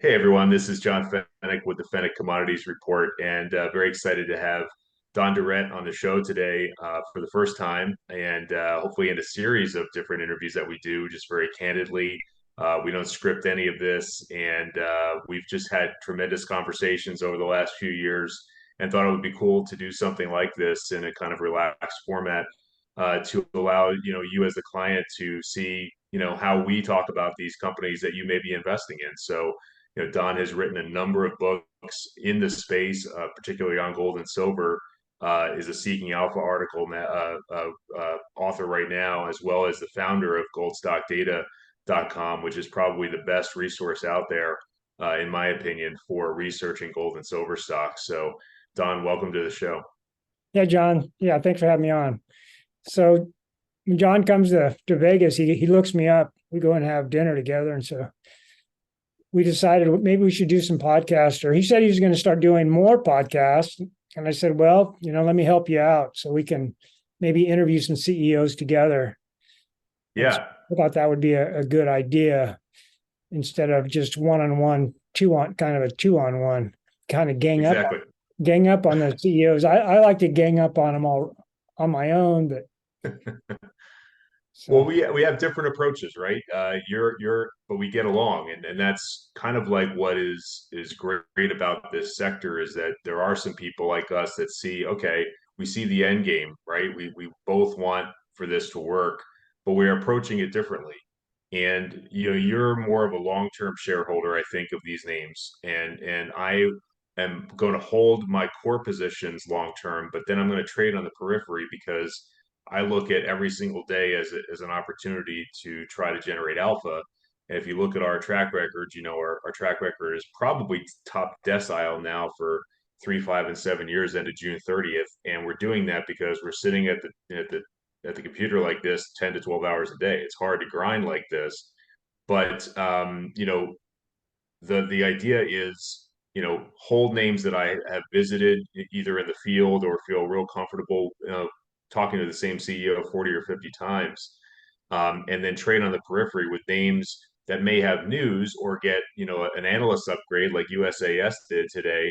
Hey everyone, this is John Feneck with the Feneck Commodities Report, and very excited to have Don Durrett on the show today for the first time, and hopefully in a series of different interviews that we do, just very candidly. We don't script any of this, and we've just had tremendous conversations over the last few years, and thought it would be cool to do something like this in a kind of relaxed format to allow you as the client to see how we talk about these companies that you may be investing in. So Don has written a number of books in the space, particularly on gold and silver. Is a Seeking Alpha article author right now, as well as the founder of goldstockdata.com, which is probably the best resource out there, in my opinion, for researching gold and silver stocks. So, Don, welcome to the show. Yeah, John. Yeah, thanks for having me on. So when John comes to Vegas, he looks me up. We go and have dinner together. And so we decided maybe we should do some podcasts. Or he said he was going to start doing more podcasts. And I said, well, let me help you out so we can maybe interview some CEOs together. And so Yeah, I thought that would be a good idea instead of just one-on-one, kind of a two-on-one, kind of exactly. gang up on the CEOs. I like to gang up on them all on my own, but Well, so we have different approaches, right? But we get along, and that's kind of like what is great about this sector is that there are some people like us that see, okay, we see the end game, right? We both want for this to work, but we're approaching it differently. And you're more of a long-term shareholder, I think, of these names, and I am going to hold my core positions long term, but then I'm going to trade on the periphery because I look at every single day as an opportunity to try to generate alpha. And if you look at our track record, our track record is probably top decile now for 3, 5, and 7 years into June 30th. And we're doing that because we're sitting at the computer like this 10 to 12 hours a day. It's hard to grind like this. But the idea is hold names that I have visited either in the field or feel real comfortable talking to the same CEO 40 or 50 times, and then trade on the periphery with names that may have news or get an analyst upgrade like USAS did today.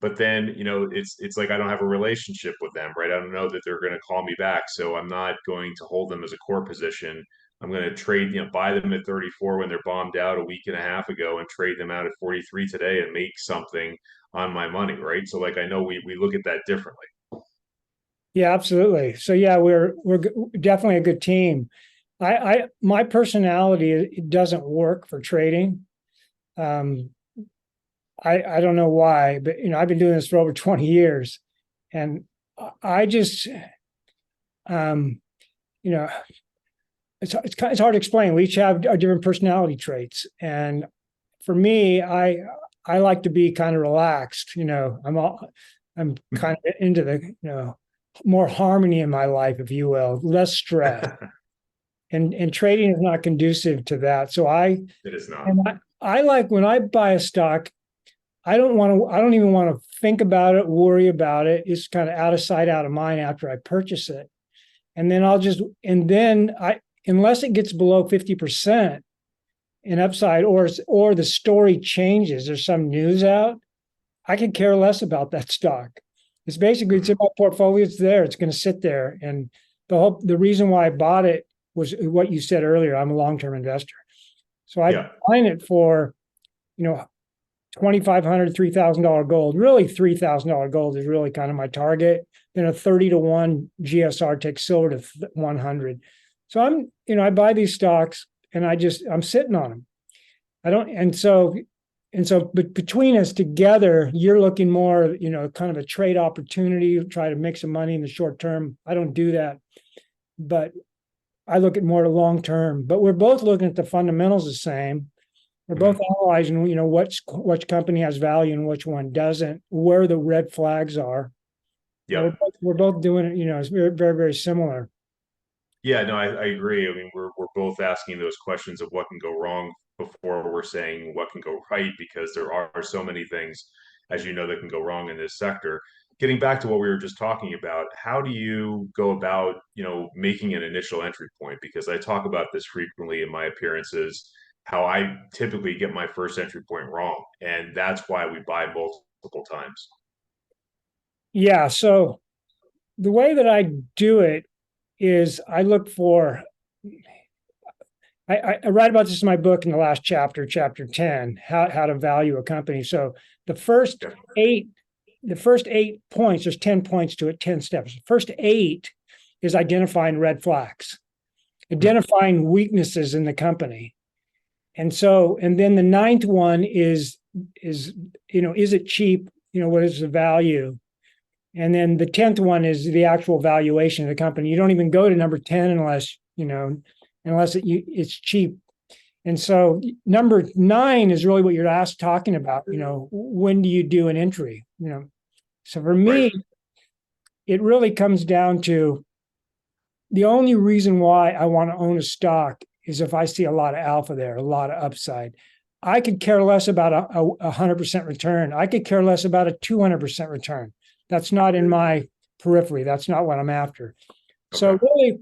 But then it's like I don't have a relationship with them, right? I don't know that they're going to call me back, so I'm not going to hold them as a core position. I'm going to trade, buy them at 34 when they're bombed out a week and a half ago and trade them out at 43 today and make something on my money, right? So like I know we look at that differently. yeah, absolutely. So yeah, we're definitely a good team. My personality, it doesn't work for trading. Um, I don't know why, but I've been doing this for over 20 years, and I just you know it's hard to explain. We each have our different personality traits, and for me, I like to be kind of relaxed. I'm kind of into the more harmony in my life, if you will, less stress. And trading is not conducive to that. So It is not. and I like when I buy a stock, I don't even want to think about it, worry about it. It's kind of out of sight, out of mind after I purchase it. And then unless it gets below 50% in upside or the story changes, there's some news out, I can care less about that stock. It's in my portfolio, it's there, it's going to sit there. And the reason why I bought it was what you said earlier. I'm a long-term investor. So I Yeah. find it for, you know, $2,500, $3,000 gold. Really, $3,000 gold is really kind of my target. Then a 30-to-1 GSR takes silver to 100. So I buy these stocks and I'm sitting on them. I don't, but between us together, you're looking more, kind of a trade opportunity, try to make some money in the short term. I don't do that, but I look at more long term. But we're both looking at the fundamentals the same. We're both analyzing, which company has value and which one doesn't, where the red flags are. Yep. We're both doing it. It's very, very, very similar. Yeah, no, I agree. I mean, we're both asking those questions of what can go wrong before we're saying what can go right, because there are so many things, as you know, that can go wrong in this sector. Getting back to what we were just talking about, how do you go about, making an initial entry point? Because I talk about this frequently in my appearances. how I typically get my first entry point wrong. And that's why we buy multiple times. Yeah. So the way that I do it is I look for, I write about this in my book in the last chapter, chapter 10, how to value a company. So the first Okay. eight, the first 8 points, there's 10 points to it, 10 steps. The first 8 is identifying red flags, identifying weaknesses in the company. And so, and then the ninth one is, is it cheap? What is the value? And then the 10th one is the actual valuation of the company. You don't even go to number 10 unless it's cheap. And so number 9 is really what you're talking about. When do you do an entry? So for me, Right. it really comes down to the only reason why I want to own a stock is if I see a lot of alpha there, a lot of upside. I could care less about a 100% return. I could care less about a 200% return. That's not in my periphery. That's not what I'm after. Okay. So really,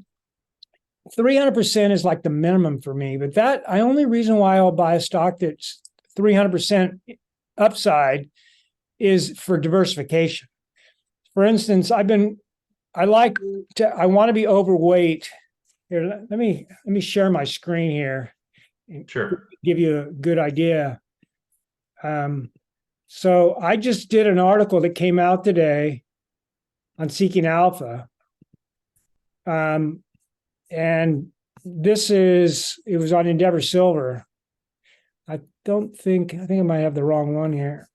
300% is like the minimum for me. But that the only reason why I'll buy a stock that's 300% upside is for diversification. For instance, I want to be overweight. Here, let me share my screen here. Sure. Give you a good idea. So I just did an article that came out today on Seeking Alpha. And it was on Endeavor Silver. I think I might have the wrong one here.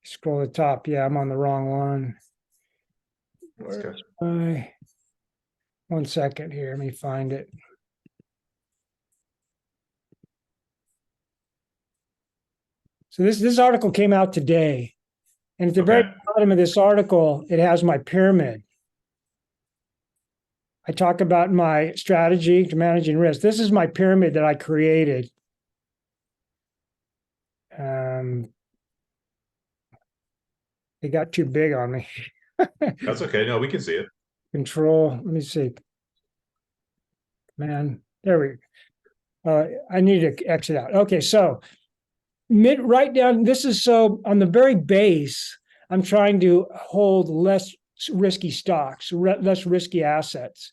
Scroll to the top. Yeah, I'm on the wrong one. One second here. Let me find it. So this article came out today. And at the very bottom of this article, it has my pyramid. I talk about my strategy to managing risk. This is my pyramid that I created. It got too big on me. That's okay. No, we can see it. Control. Let me see. Man, there we go. I need to exit out. Okay, so right down. This is so on the very base. I'm trying to hold less risky stocks, less risky assets.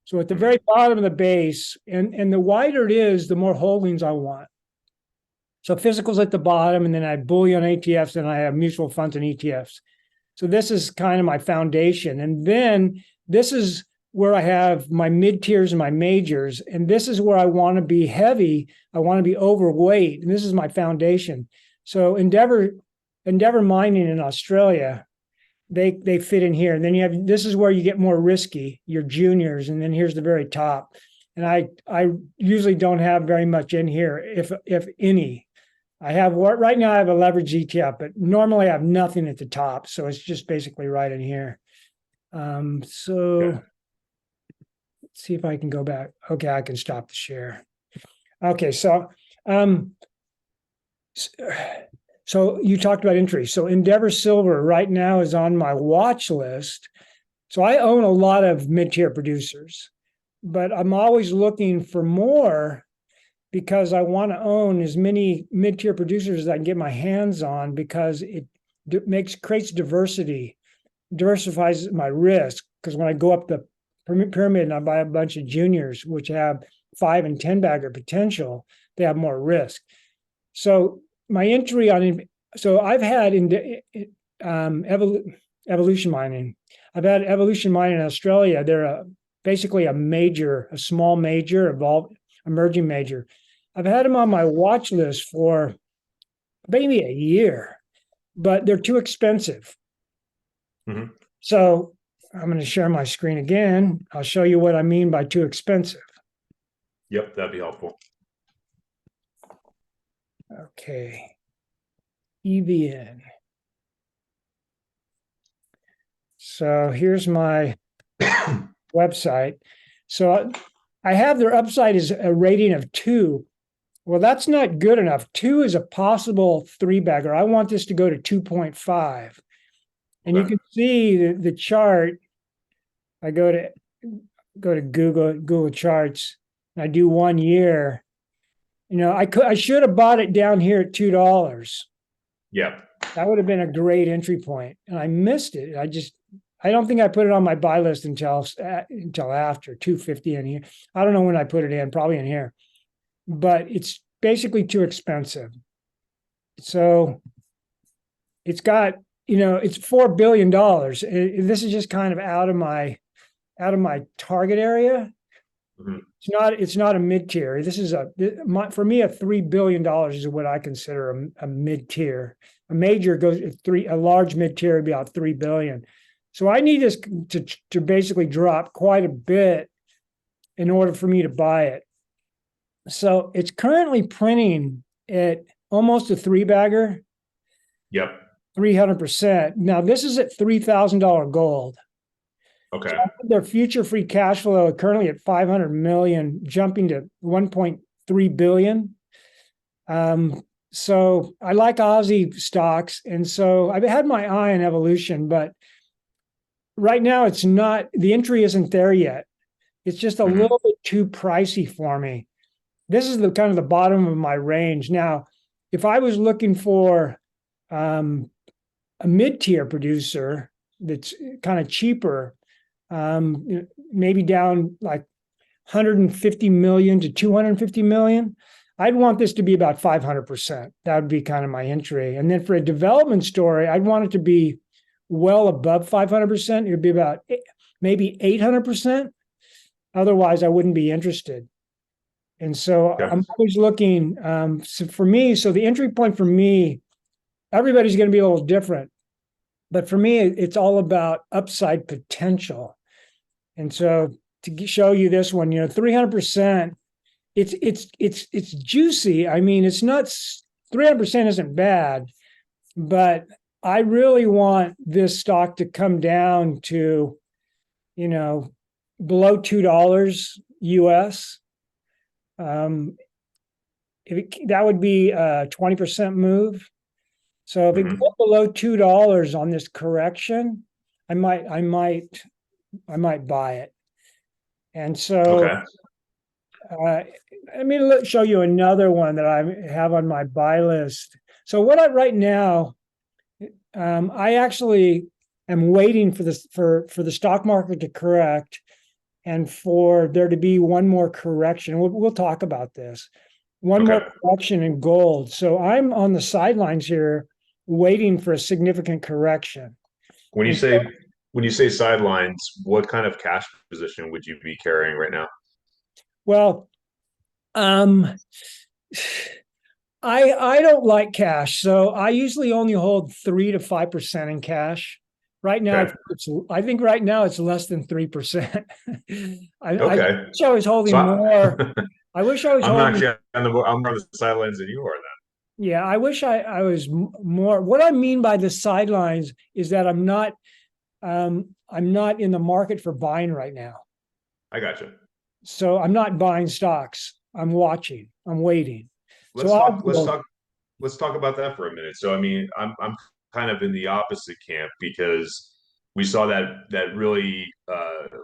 So at the very bottom of the base, and the wider it is, the more holdings I want. So physicals at the bottom, and then I have bullion ETFs, and I have mutual funds and ETFs. So this is kind of my foundation. And then this is where I have my mid-tiers and my majors. And this is where I want to be heavy. I want to be overweight. And this is my foundation. So Endeavor Mining in Australia, they fit in here. And then this is where you get more risky, your juniors. And then here's the very top. And I usually don't have very much in here, if any. Right now I have a leverage ETF, but normally I have nothing at the top. So it's just basically right in here. Let's see if I can go back. Okay, I can stop the share. Okay, so you talked about entry. So Endeavor Silver right now is on my watch list. So I own a lot of mid-tier producers, but I'm always looking for more because I want to own as many mid-tier producers as I can get my hands on, because it creates diversity, diversifies my risk. Because when I go up the pyramid and I buy a bunch of juniors, which have 5 and 10 bagger potential, they have more risk. So my entry I've had Evolution Mining. I've had Evolution Mining in Australia. They're basically a small major, emerging major. I've had them on my watch list for maybe a year, but they're too expensive. Mm-hmm. So I'm going to share my screen again. I'll show you what I mean by too expensive. Yep, that'd be helpful. Okay. EVN. So here's my website. So I have their upside is a rating of 2. Well, that's not good enough. 2 is a possible 3-bagger. I want this to go to 2.5. And you can see the chart. I go to Google Charts, and I do 1 year. I should have bought it down here at $2. Yep. That would have been a great entry point, and I missed it. I don't think I put it on my buy list until after 250 in here. I don't know when I put it in, probably in here, but it's basically too expensive. So it's got, it's $4 billion. This is just kind of out of my target area. Mhm. It's not a mid tier. This is for me, a $3 billion is what I consider a mid tier. A major a large mid tier would be about 3 billion. So I need this to basically drop quite a bit in order for me to buy it. So it's currently printing at almost a three bagger. Yep. 300%. Now this is at $3,000 gold. Okay. So their future free cash flow currently at 500 million, jumping to 1.3 billion. So I like Aussie stocks, and so I've had my eye on Evolution, but right now it's not. The entry isn't there yet. It's just a little bit too pricey for me. This is the kind of the bottom of my range. Now, if I was looking for a mid-tier producer that's kind of cheaper, maybe down like 150 million to 250 million, I'd want this to be about 500%. That would be kind of my entry. And then for a development story, I'd want it to be well above 500%. It would be about maybe 800%. Otherwise, I wouldn't be interested. And so I'm always looking. So for me, the entry point for me, everybody's going to be a little different. But for me, it's all about upside potential. And so to show you this one, 300%, it's juicy. I mean, it's not 300% isn't bad, but I really want this stock to come down to, below $2 US. That would be a 20% move. So if it goes below $2 on this correction, I might buy it. And so, let me show you another one that I have on my buy list. So right now, I actually am waiting for this for the stock market to correct, and for there to be one more correction. We'll talk about this. One more correction in gold. So I'm on the sidelines here, waiting for a significant correction. When you say sidelines, what kind of cash position would you be carrying right now? Well, I don't like cash, so I usually only hold 3 to 5% in cash. Right now, I think right now it's less than 3%. I wish I was holding more. I wish I was holding. I'm on the sidelines than you are then. Yeah, I wish I was more. What I mean by the sidelines is that I'm not in the market for buying right now. I gotcha. So I'm not buying stocks. I'm watching. I'm waiting. Let's talk about that for a minute. So I mean, I'm kind of in the opposite camp, because we saw that really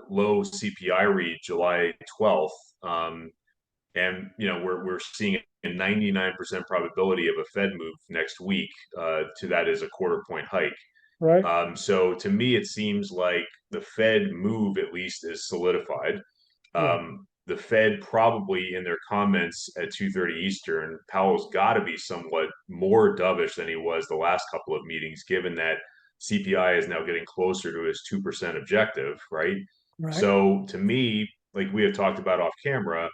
low CPI read July 12th, and we're seeing a 99% probability of a Fed move next week. To that is a quarter point hike. Right. So to me, it seems like the Fed move at least is solidified. The Fed probably, in their comments at 2:30 Eastern, Powell's got to be somewhat more dovish than he was the last couple of meetings, given that CPI is now getting closer to his 2% objective, right? So to me, like we have talked about off camera,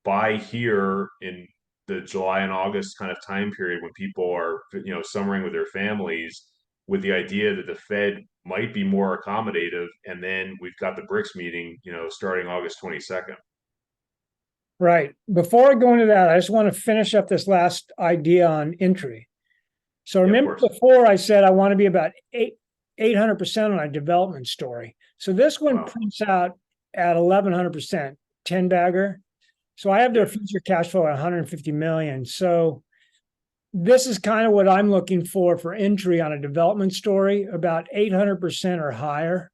buy here in the July and August kind of time period when people are, summering with their families, with the idea that the Fed might be more accommodative, and then we've got the BRICS meeting, starting August 22nd. Right. Before I go into that, I just want to finish up this last idea on entry. So remember before I said I want to be about 800% on a development story. So this one prints out at 1100%, 10 bagger. So I have their future cash flow at 150 million. So this is kind of what I'm looking for entry on a development story, about 800% or higher.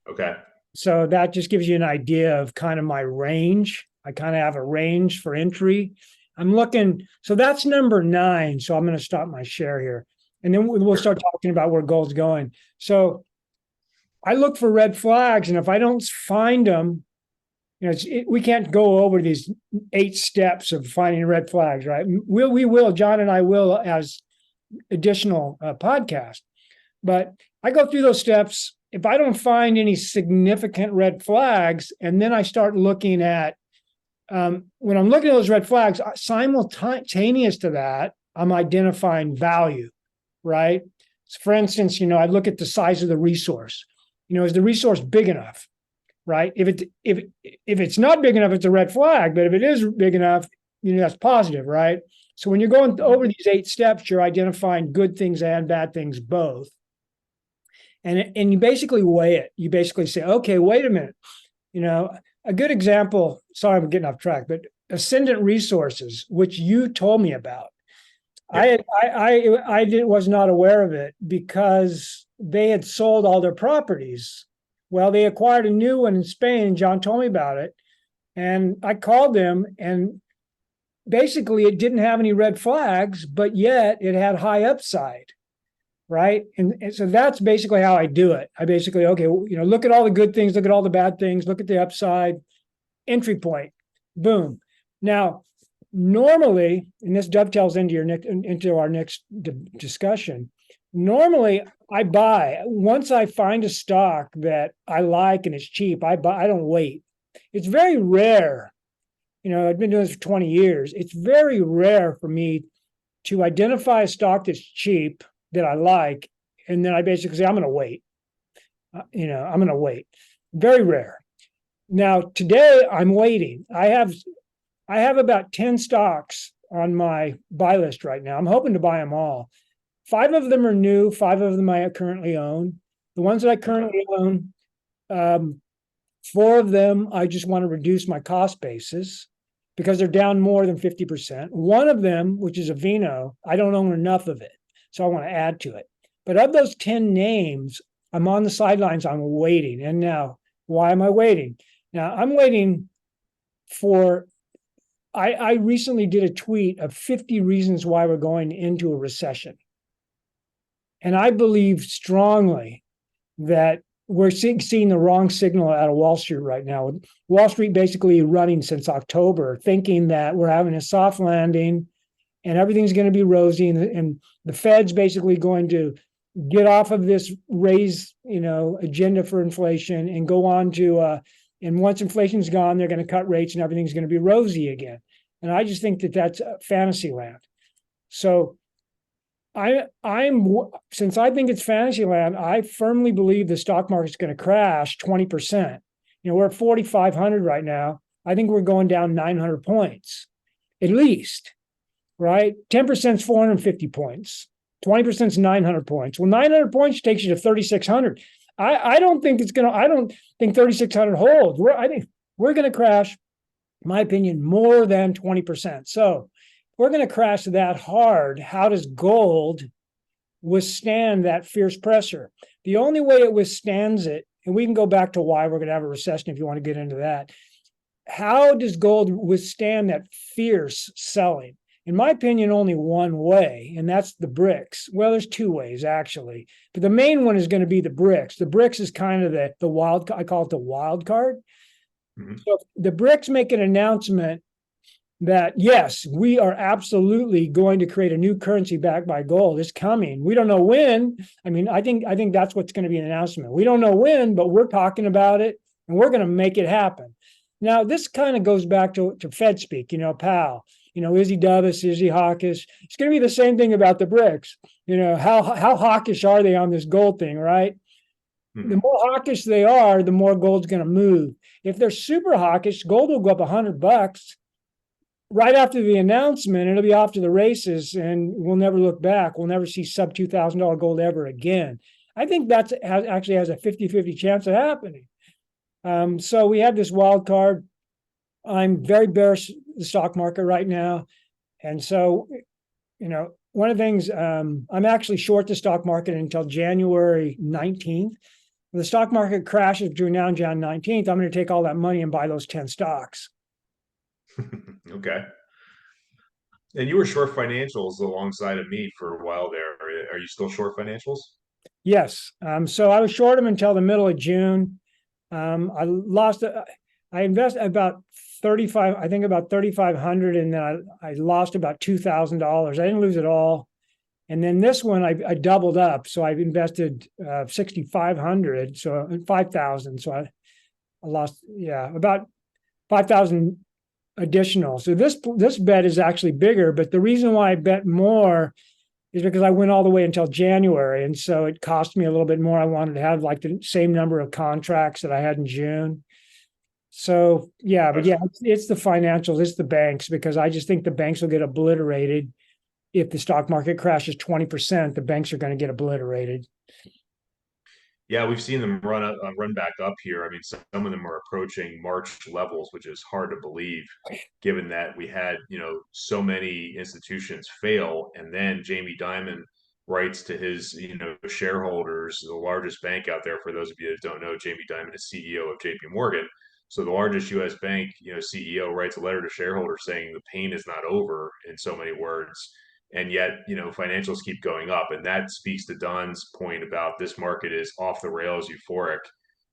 Okay. So that just gives you an idea of kind of my range. I kind of have a range for entry. I'm looking, so that's number 9. So I'm going to stop my share here. And then we'll start talking about where gold's going. So I look for red flags, and if I don't find them, we can't go over these 8 steps of finding red flags, right? We will, John and I will, as additional podcast. But I go through those steps. If I don't find any significant red flags, and then I start looking at, when I'm looking at those red flags, simultaneous to that, I'm identifying value, right? So for instance, I look at the size of the resource. Is the resource big enough, right? If it's not big enough, it's a red flag. But if it is big enough, that's positive, right? So when you're going over these 8 steps, you're identifying good things and bad things both. And you basically weigh it. You basically say, okay, wait a minute. A good example, sorry, I'm getting off track, but Ascendant Resources, which you told me about. Yeah. I was not aware of it because they had sold all their properties. Well, they acquired a new one in Spain. John told me about it. And I called them, and basically it didn't have any red flags, but yet it had high upside. Right. And so that's basically how I do it. I basically, okay, look at all the good things, look at all the bad things, look at the upside, entry point, boom. Now, normally, and this dovetails into our next discussion, normally I buy, once I find a stock that I like and it's cheap, I buy, I don't wait. It's very rare. I've been doing this for 20 years. It's very rare for me to identify a stock that's cheap that I like, and then I basically say, I'm going to wait. I'm going to wait. Very rare. Now, today I'm waiting. I have about 10 stocks on my buy list right now. I'm hoping to buy them all. 5 of them are new. 5 of them I currently own. The ones that I currently own, 4 of them, I just want to reduce my cost basis because they're down more than 50%. One of them, which is a Vino, I don't own enough of it. So I want to add to it. But of those 10 names, I'm on the sidelines. I'm waiting. And now, why am I waiting? Now, I'm waiting for, I recently did a tweet of 50 reasons why we're going into a recession. And I believe strongly that we're seeing the wrong signal out of Wall Street right now. Wall Street basically running since October, thinking that we're having a soft landing and everything's going to be rosy, and the Fed's basically going to get off of this raise, agenda for inflation and go on to, and once inflation's gone, they're going to cut rates and everything's going to be rosy again. And I just think that that's fantasy land. So since I think it's fantasy land, I firmly believe the stock market's going to crash 20%. We're at 4,500 right now. I think we're going down 900 points, at least. Right? 10% is 450 points. 20% is 900 points. Well, 900 points takes you to 3,600. I don't think 3,600 holds. I think we're going to crash, in my opinion, more than 20%. So if we're going to crash that hard, how does gold withstand that fierce pressure? The only way it withstands it, and we can go back to why we're going to have a recession if you want to get into that. How does gold withstand that fierce selling? In my opinion, only one way, and that's the bricks. Well, there's 2 ways, actually. But the main one is going to be the bricks. The bricks is kind of the wild, I call it the wild card. Mm-hmm. So the bricks make an announcement that, yes, we are absolutely going to create a new currency backed by gold. It's coming. We don't know when. I think that's what's going to be an announcement. We don't know when, but we're talking about it, and we're going to make it happen. Now, this kind of goes back to Fed speak, Powell. Is he dovish? Is he hawkish? It's going to be the same thing about the bricks. How hawkish are they on this gold thing, right? Mm-hmm. The more hawkish they are, the more gold's going to move. If they're super hawkish, gold will go up $100 right after the announcement. It'll be off to the races, and we'll never look back. We'll never see sub $2,000 gold ever again. I think that actually has a 50-50 chance of happening. So we have this wild card. I'm very bearish the stock market right now. And so, one of the things, I'm actually short the stock market until January 19th. When the stock market crashes between now and January 19th, I'm going to take all that money and buy those 10 stocks. Okay. And you were short financials alongside of me for a while there. Are you still short financials? Yes. So I was short them until the middle of June. I lost, I invested about 35, I think about 3,500, and then I lost about $2,000. I didn't lose it all. And then this one, I doubled up. So I've invested 6,500, so 5,000. So I lost, yeah, about 5,000 additional. So this bet is actually bigger, but the reason why I bet more is because I went all the way until January. And so it cost me a little bit more. I wanted to have like the same number of contracts that I had in June. So yeah, but yeah, it's the financials, it's the banks, because I just think the banks will get obliterated. If the stock market crashes 20%, the banks are going to get obliterated. Yeah, we've seen them run back up here. I mean, some of them are approaching March levels, which is hard to believe, given that we had, so many institutions fail, and then Jamie Dimon writes to his, shareholders, the largest bank out there. For those of you that don't know, Jamie Dimon is CEO of JP Morgan. So the largest U.S. bank, CEO writes a letter to shareholders saying the pain is not over, in so many words, and yet financials keep going up, and that speaks to Don's point about this market is off the rails euphoric,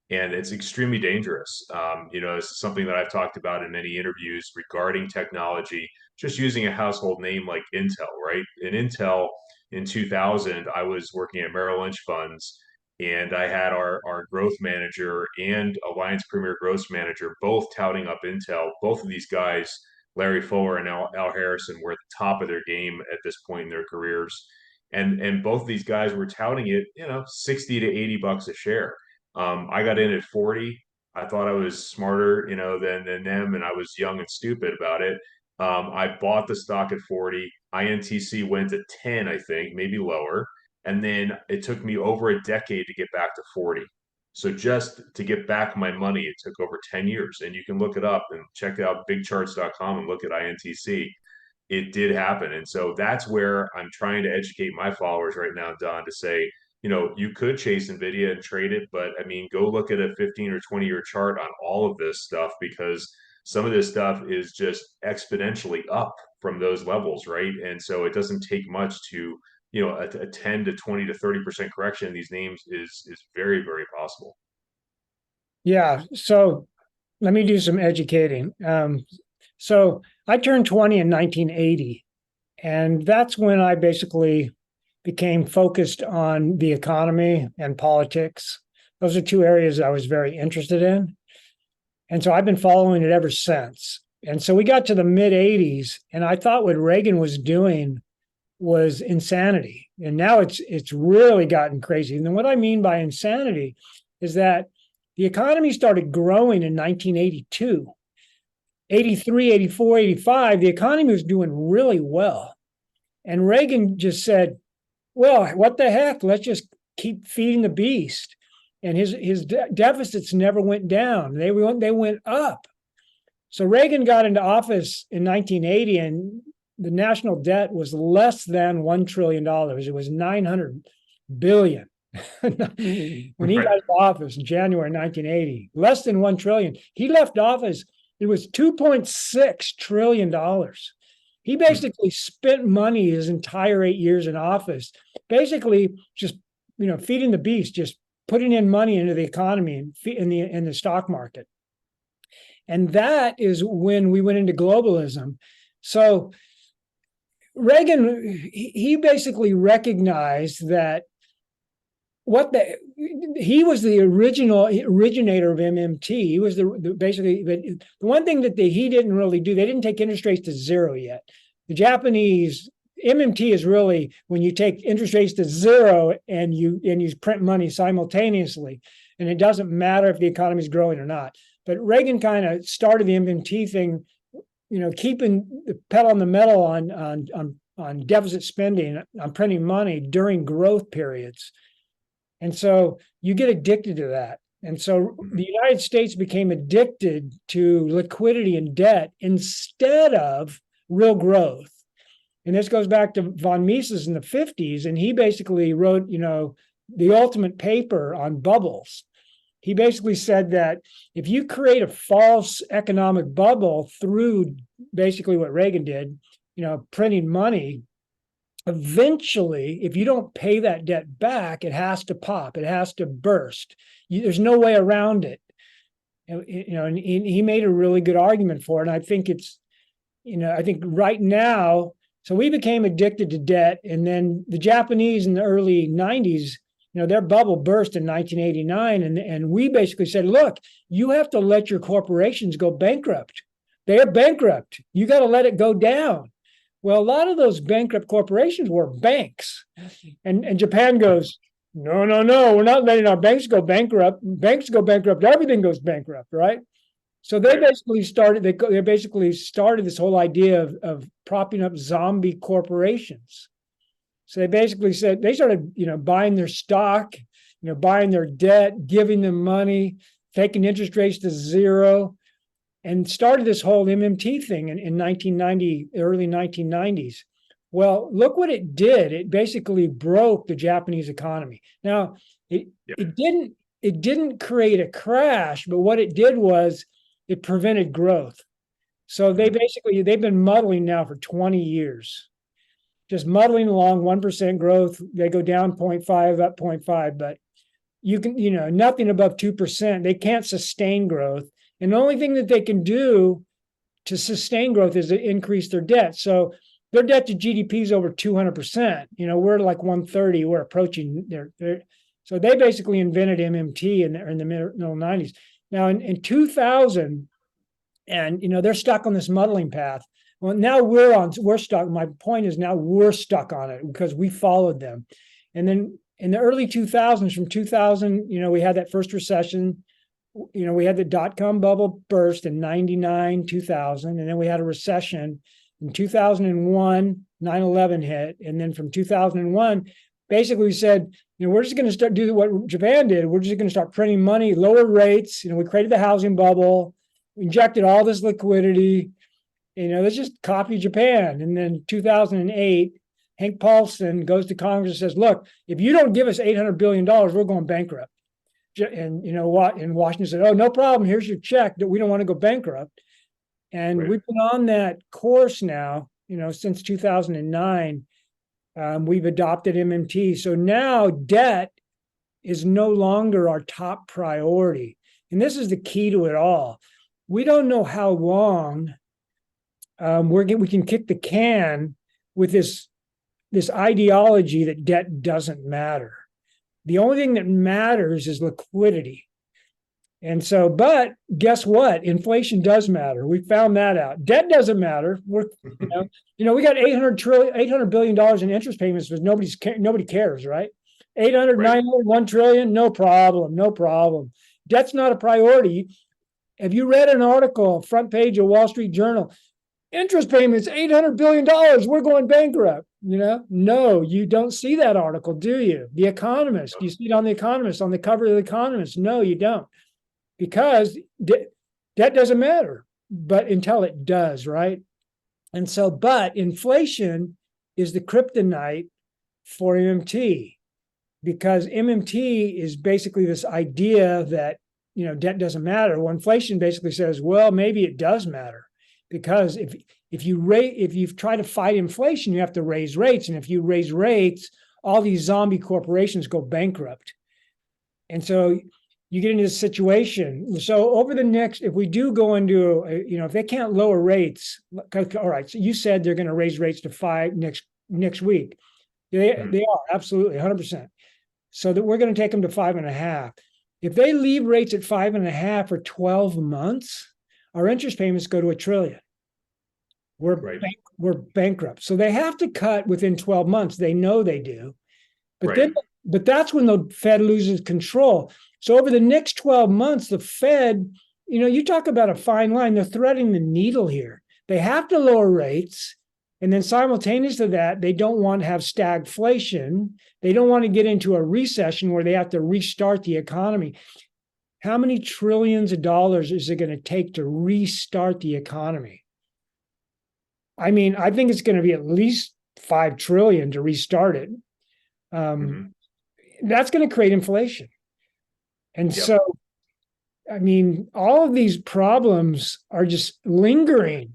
and it's extremely dangerous. It's something that I've talked about in many interviews regarding technology, just using a household name like Intel, right? In Intel, in 2000, I was working at Merrill Lynch funds, and I had our growth manager and Alliance Premier Growth Manager both touting up Intel. Both of these guys, Larry Fuller and Al Harrison, were at the top of their game at this point in their careers. And both of these guys were touting it, 60 to 80 bucks a share. I got in at 40. I thought I was smarter, than them, and I was young and stupid about it. I bought the stock at 40. INTC went to 10, I think, maybe lower. And then it took me over a decade to get back to 40. So just to get back my money, it took over 10 years. And you can look it up and check out bigcharts.com and look at INTC. It did happen. And so that's where I'm trying to educate my followers right now, Don, to say, you could chase NVIDIA and trade it, but I mean, go look at a 15 or 20-year chart on all of this stuff, because some of this stuff is just exponentially up from those levels, right? And so it doesn't take much to, a 10 to 20 to 30% correction in these names is very, very possible. Yeah. So let me do some educating. So I turned 20 in 1980, and that's when I basically became focused on the economy and politics. Those are two areas I was very interested in. And so I've been following it ever since. And so we got to the mid 80s, and I thought what Reagan was doing was insanity. And now it's really gotten crazy. And then what I mean by insanity is that the economy started growing in 1982. 83, 84, 85, the economy was doing really well. And Reagan just said, well, what the heck? Let's just keep feeding the beast. And his deficits never went down. They went up. So Reagan got into office in 1980, and the national debt was less than $1 trillion. It was 900 billion. When he got into office in January 1980, less than 1 trillion. He left office, it was $2.6 trillion. He basically spent money his entire 8 years in office, basically just feeding the beast, just putting in money into the economy and in the stock market. And that is when we went into globalism. So Reagan, he basically recognized that he was the originator of MMT. He was basically the one thing that he didn't really do. They didn't take interest rates to zero yet. The Japanese MMT is really when you take interest rates to zero and you print money simultaneously, and it doesn't matter if the economy is growing or not. But Reagan kind of started the MMT thing, keeping the pedal on the metal on deficit spending, on printing money during growth periods. And so you get addicted to that. And so the United States became addicted to liquidity and debt instead of real growth. And this goes back to von Mises in the 50s. And he basically wrote, the ultimate paper on bubbles. He basically said that if you create a false economic bubble through basically what Reagan did, printing money, eventually, if you don't pay that debt back, it has to pop, it has to burst. There's no way around it. And he made a really good argument for it. And I think I think right now, so we became addicted to debt. And then the Japanese in the early 90s, their bubble burst in 1989. And we basically said, look, you have to let your corporations go bankrupt. They are bankrupt. You got to let it go down. Well, a lot of those bankrupt corporations were banks. And Japan goes, no, we're not letting our banks go bankrupt. Banks go bankrupt, everything goes bankrupt, right? So they basically started this whole idea of propping up zombie corporations. So they basically said they started, buying their stock, buying their debt, giving them money, taking interest rates to zero, and started this whole MMT thing in 1990, early 1990s. Well, look what it did. It basically broke the Japanese economy. Now, it didn't create a crash, but what it did was it prevented growth. So they've been muddling now for 20 years, just muddling along, 1% growth. They go down 0.5, up 0.5, but you can, nothing above 2%. They can't sustain growth. And the only thing that they can do to sustain growth is to increase their debt. So their debt to GDP is over 200%. We're like 130. We're approaching there. So they basically invented MMT in the middle 90s. Now in 2000, and they're stuck on this muddling path. Well, now we're stuck. My point is now we're stuck on it because we followed them. And then in the early 2000s, from 2000, we had that first recession. We had the dot-com bubble burst in 99, 2000, and then we had a recession in 2001, 9/11 hit. And then from 2001, basically we said, we're just going to start doing what Japan did. We're just going to start printing money, lower rates. We created the housing bubble, injected all this liquidity. Let's just copy Japan. And then 2008, Hank Paulson goes to Congress and says, look, if you don't give us $800 billion, we're going bankrupt. And and Washington said, oh, no problem. Here's your check that we don't want to go bankrupt. And we've been on that course now, since 2009. We've adopted MMT. So now debt is no longer our top priority. And this is the key to it all. We don't know how long we can kick the can with this ideology that debt doesn't matter. The only thing that matters is liquidity. And so, but guess what? Inflation does matter. We found that out. Debt doesn't matter. We got $800 billion in interest payments, but nobody cares, right? 800, 900, 1 trillion, no problem. Debt's not a priority. Have you read an article, front page of Wall Street Journal? Interest payments, $800 billion, we're going bankrupt. No, you don't see that article, do you? The Economist, you see it on The Economist, on the cover of The Economist. No, you don't. Because debt doesn't matter, but until it does, right? And so, but inflation is the kryptonite for MMT, because MMT is basically this idea that, debt doesn't matter. Well, inflation basically says, well, maybe it does matter, because if you try to fight inflation, you have to raise rates. And if you raise rates, all these zombie corporations go bankrupt. And so you get into this situation. So over the next, if we do go into, if they can't lower rates, all right, so you said they're going to raise rates to 5 next week. They are, absolutely, 100%. So that we're going to take them to 5.5. If they leave rates at 5.5 for 12 months, our interest payments go to $1 trillion. We're bankrupt. So they have to cut within 12 months. They know they do. But that's when the Fed loses control. So over the next 12 months, the Fed, you talk about a fine line, they're threading the needle here. They have to lower rates. And then simultaneous to that, they don't want to have stagflation. They don't want to get into a recession where they have to restart the economy. How many trillions of dollars is it going to take to restart the economy? I mean, I think it's going to be at least 5 trillion to restart it. That's going to create inflation. And so, I mean, all of these problems are just lingering.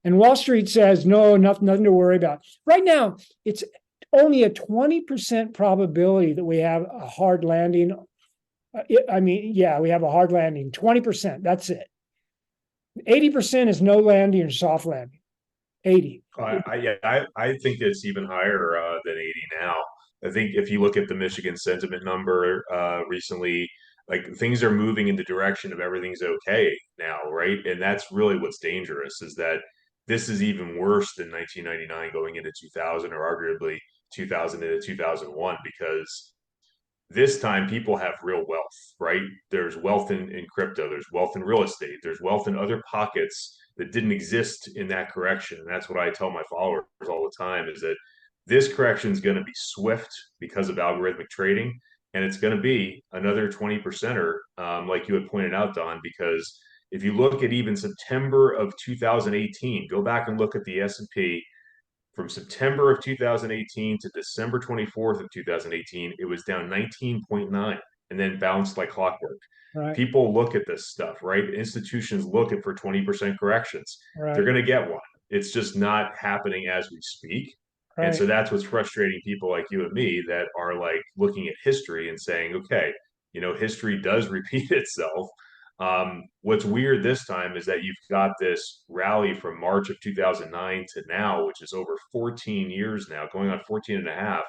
And Wall Street says, no, nothing to worry about. Right now, it's only a 20% probability that we have a hard landing. We have a hard landing, 20%. That's it. 80% is no landing or soft landing. 80. I think it's even higher than 80 now. I think if you look at the Michigan sentiment number recently, like things are moving in the direction of everything's okay now, right? And that's really what's dangerous is that this is even worse than 1999 going into 2000 or arguably 2000 into 2001 because this time people have real wealth, right? There's wealth in crypto, there's wealth in real estate, there's wealth in other pockets that didn't exist in that correction. And that's what I tell my followers all the time is that this correction is going to be swift because of algorithmic trading. And it's going to be another 20%er, like you had pointed out, Don, because if you look at even September of 2018, go back and look at the S&P from September of 2018 to December 24th of 2018, it was down 19.9 and then bounced like clockwork. Right. People look at this stuff, right? Institutions look at for 20% corrections. Right. They're going to get one. It's just not happening as we speak. Right. And so that's what's frustrating people like you and me that are like looking at history and saying, okay, history does repeat itself. What's weird this time is that you've got this rally from March of 2009 to now, which is over 14 years now, going on 14 and a half.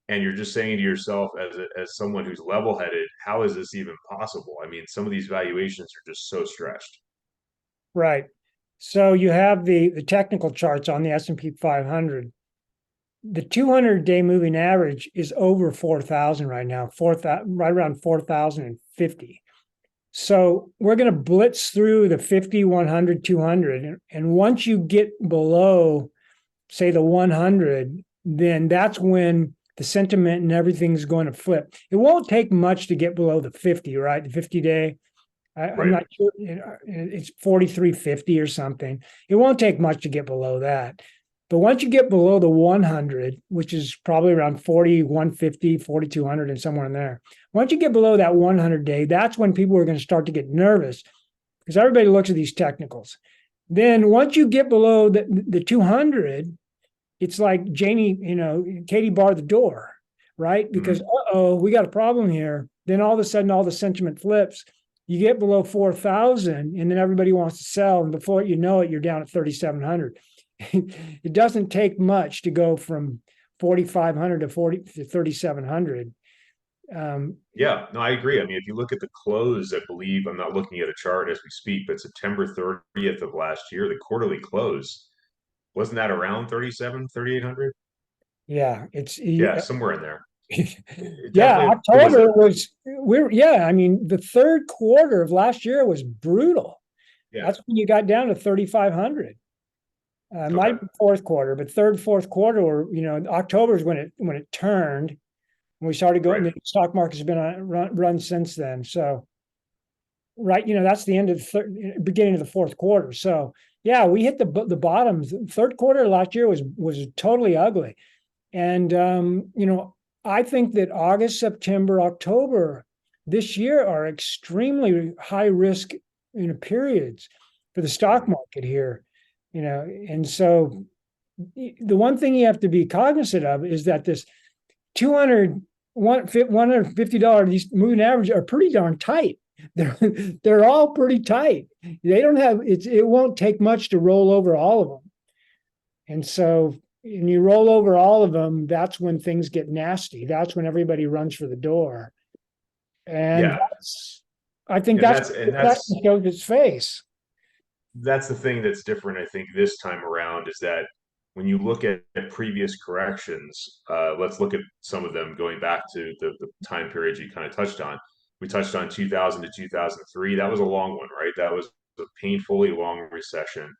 And you're just saying to yourself, as someone who's level headed, how is this even possible? I mean, some of these valuations are just so stretched. Right. So you have the technical charts on the S&P 500. The 200-day moving average is over 4,000 right now, right around 4,050. So we're going to blitz through the 50, 100, 200. And once you get below, say, the 100, then that's when the sentiment and everything's going to flip. It won't take much to get below the 50, right? The 50-day. I'm not sure. It's 43.50 or something. It won't take much to get below that. But once you get below the 100, which is probably around 40, 150, 4,200 and somewhere in there. Once you get below that 100-day, that's when people are going to start to get nervous because everybody looks at these technicals. Then once you get below the 200, it's like Katie barred the door, right? Because, we got a problem here. Then all of a sudden, all the sentiment flips. You get below 4,000 and then everybody wants to sell. And before you know it, you're down at 3,700. It doesn't take much to go from 4,500 to 3,700. Yeah, no, I agree. I mean, if you look at the close, I believe I'm not looking at a chart as we speak, but September 30th of last year, the quarterly close, wasn't that around 3,800? Yeah, Yeah, somewhere in there. Yeah, October the third quarter of last year was brutal. Yeah. That's when you got down to 3,500. Might be fourth quarter, but third, fourth quarter, or October is when it turned, and we started going. Right. The stock market's been on a run since then. So, right, that's the end of the beginning of the fourth quarter. So, yeah, we hit the bottoms. Third quarter last year was totally ugly, and I think that August, September, October this year are extremely high risk periods for the stock market here. And so the one thing you have to be cognizant of is that this $150 these moving average are pretty darn tight. They're all pretty tight. They don't have it won't take much to roll over all of them. And so when you roll over all of them, that's when things get nasty. That's when everybody runs for the door. And I think that shows its face. That's the thing that's different, I think, this time around is that when you look at previous corrections, let's look at some of them going back to the time periods you kind of touched on. We touched on 2000 to 2003. That was a long one, right? That was a painfully long recession.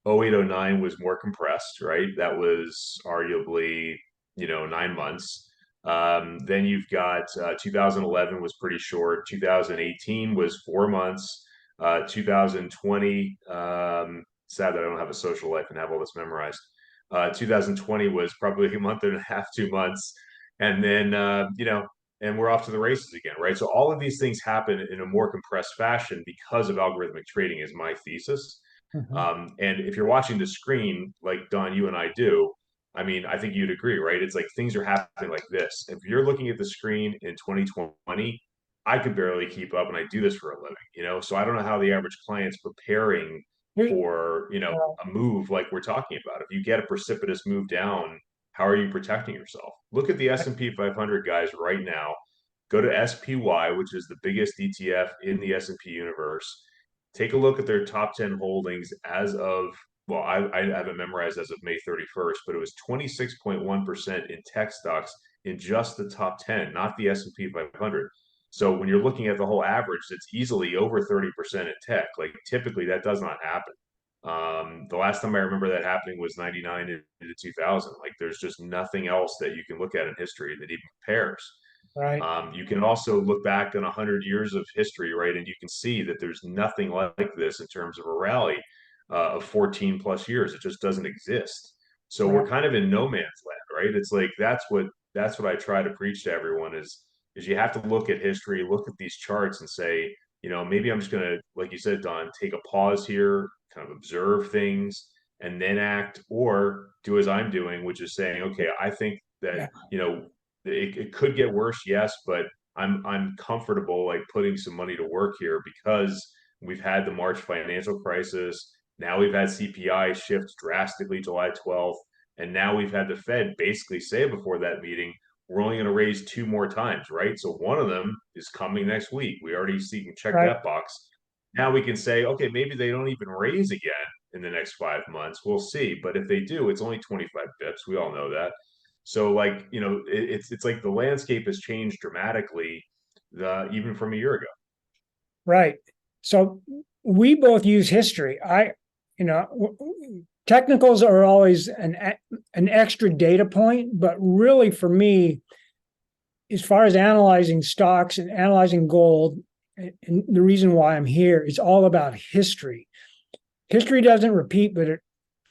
0809 was more compressed, right? That was arguably, 9 months. Then you've got 2011 was pretty short. 2018 was 4 months. 2020, sad that I don't have a social life and have all this memorized. 2020 was probably a month and a half, 2 months. And then, and we're off to the races again, right? So all of these things happen in a more compressed fashion because of algorithmic trading is my thesis. Mhm. And if you're watching the screen like Don, you and I do, I mean, I think you'd agree, right? It's like things are happening like this. If you're looking at the screen in 2020, I could barely keep up, and I do this for a living, So I don't know how the average client's preparing Here- for, uh, a move like we're talking about. If you get a precipitous move down, how are you protecting yourself? Look at the S&P 500 guys right now. Go to SPY, which is the biggest ETF in the S&P universe. Take a look at their top 10 holdings as of, well, I have it memorized as of May 31st, but it was 26.1% in tech stocks in just the top 10, not the S&P 500. So when you're looking at the whole average, it's easily over 30% in tech. Like typically that does not happen. The last time I remember that happening was 99 into 2000. Like there's just nothing else that you can look at in history that even compares. right, You can also look back on 100 years of history, right? And you can see that there's nothing like this in terms of a rally of 14 plus years. It just doesn't exist. So right, we're kind of in no man's land, right? It's like that's what I try to preach to everyone is you have to look at history, look at these charts and say, maybe I'm just gonna, like you said, Don, take a pause here, kind of observe things, and then act, or do as I'm doing, which is saying, okay, I think that, yeah, it could get worse, yes, but I'm comfortable like putting some money to work here because we've had the March financial crisis. Now we've had CPI shift drastically July 12th. And now we've had the Fed basically say before that meeting, we're only going to raise two more times, right? So one of them is coming next week. We already see can check right, that box. Now we can say, okay, maybe they don't even raise again in the next 5 months. We'll see. But if they do, it's only 25 bips. We all know that. So like, it's like the landscape has changed dramatically, even from a year ago. right. So we both use history. Technicals are always an extra data point, but really for me, as far as analyzing stocks and analyzing gold, and the reason why I'm here is all about history. History doesn't repeat, but it